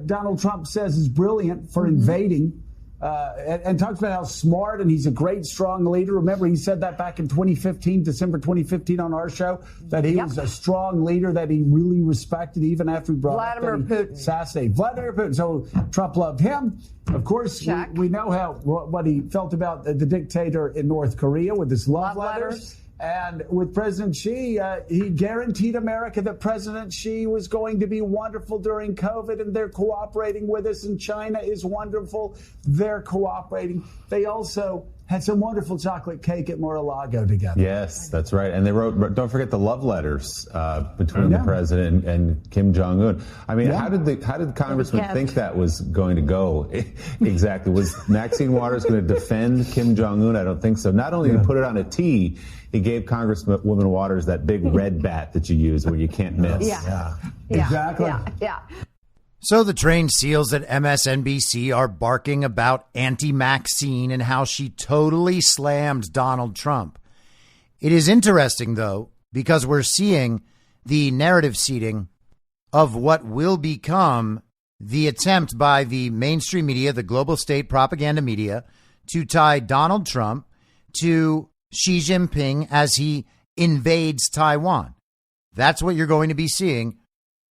Donald Trump says, is brilliant for invading, and talks about how smart and he's a great, strong leader. Remember, he said that back in 2015, December 2015 on our show, that he was a strong leader that he really respected even after he brought Vladimir Putin. Assassinate Vladimir Putin. So Trump loved him. Of course, we know what he felt about the dictator in North Korea with his love letters. And with President Xi, he guaranteed America that President Xi was going to be wonderful during COVID, and they're cooperating with us. And China is wonderful. They're cooperating. They also had some wonderful chocolate cake at Mar-a-Lago together. Yes, that's right. And they wrote, don't forget the love letters between the president and Kim Jong-un. I mean, how did the congressman think that was going to go exactly? Was Maxine Waters going to defend Kim Jong-un? I don't think so. Not only did he put it on a tee, he gave Congresswoman Waters that big red bat that you use where you can't miss. Exactly. Yeah. So the trained seals at MSNBC are barking about anti-Maxine and how she totally slammed Donald Trump. It is interesting, though, because we're seeing the narrative seeding of what will become the attempt by the mainstream media, the global state propaganda media, to tie Donald Trump to Xi Jinping as he invades Taiwan. That's what you're going to be seeing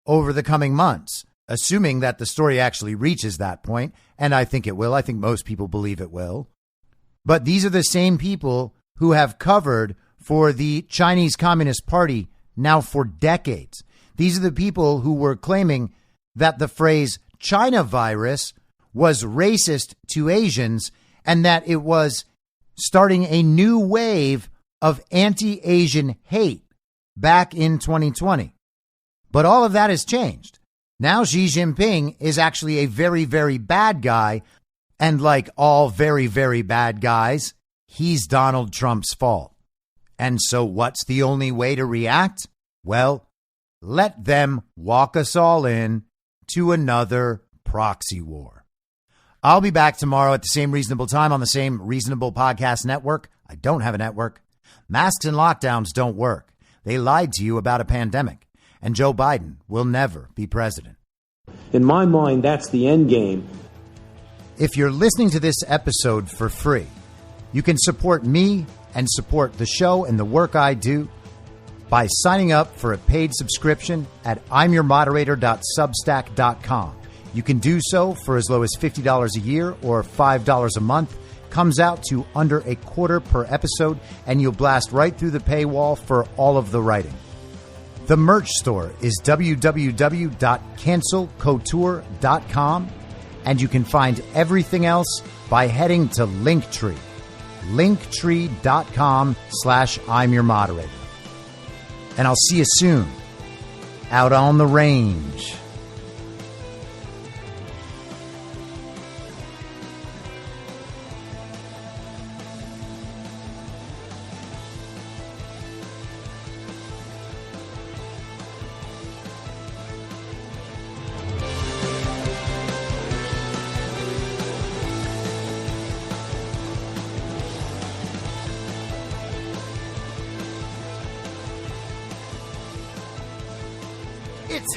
over the coming months, assuming that the story actually reaches that point. And I think it will. I think most people believe it will. But these are the same people who have covered for the Chinese Communist Party now for decades. These are the people who were claiming that the phrase China virus was racist to Asians and that it was starting a new wave of anti-Asian hate back in 2020. But all of that has changed. Now Xi Jinping is actually a very, very bad guy. And like all very, very bad guys, he's Donald Trump's fault. And so what's the only way to react? Well, let them walk us all in to another proxy war. I'll be back tomorrow at the same reasonable time on the same reasonable podcast network. I don't have a network. Masks and lockdowns don't work. They lied to you about a pandemic. And Joe Biden will never be president. In my mind, that's the end game. If you're listening to this episode for free, you can support me and support the show and the work I do by signing up for a paid subscription at imyourmoderator.substack.com. You can do so for as low as $50 a year or $5 a month. Comes out to under $0.25 per episode, and you'll blast right through the paywall for all of the writing. The merch store is www.cancelcouture.com, and you can find everything else by heading to Linktree, linktree.com/I'mYourModerator. And I'll see you soon out on the range. It's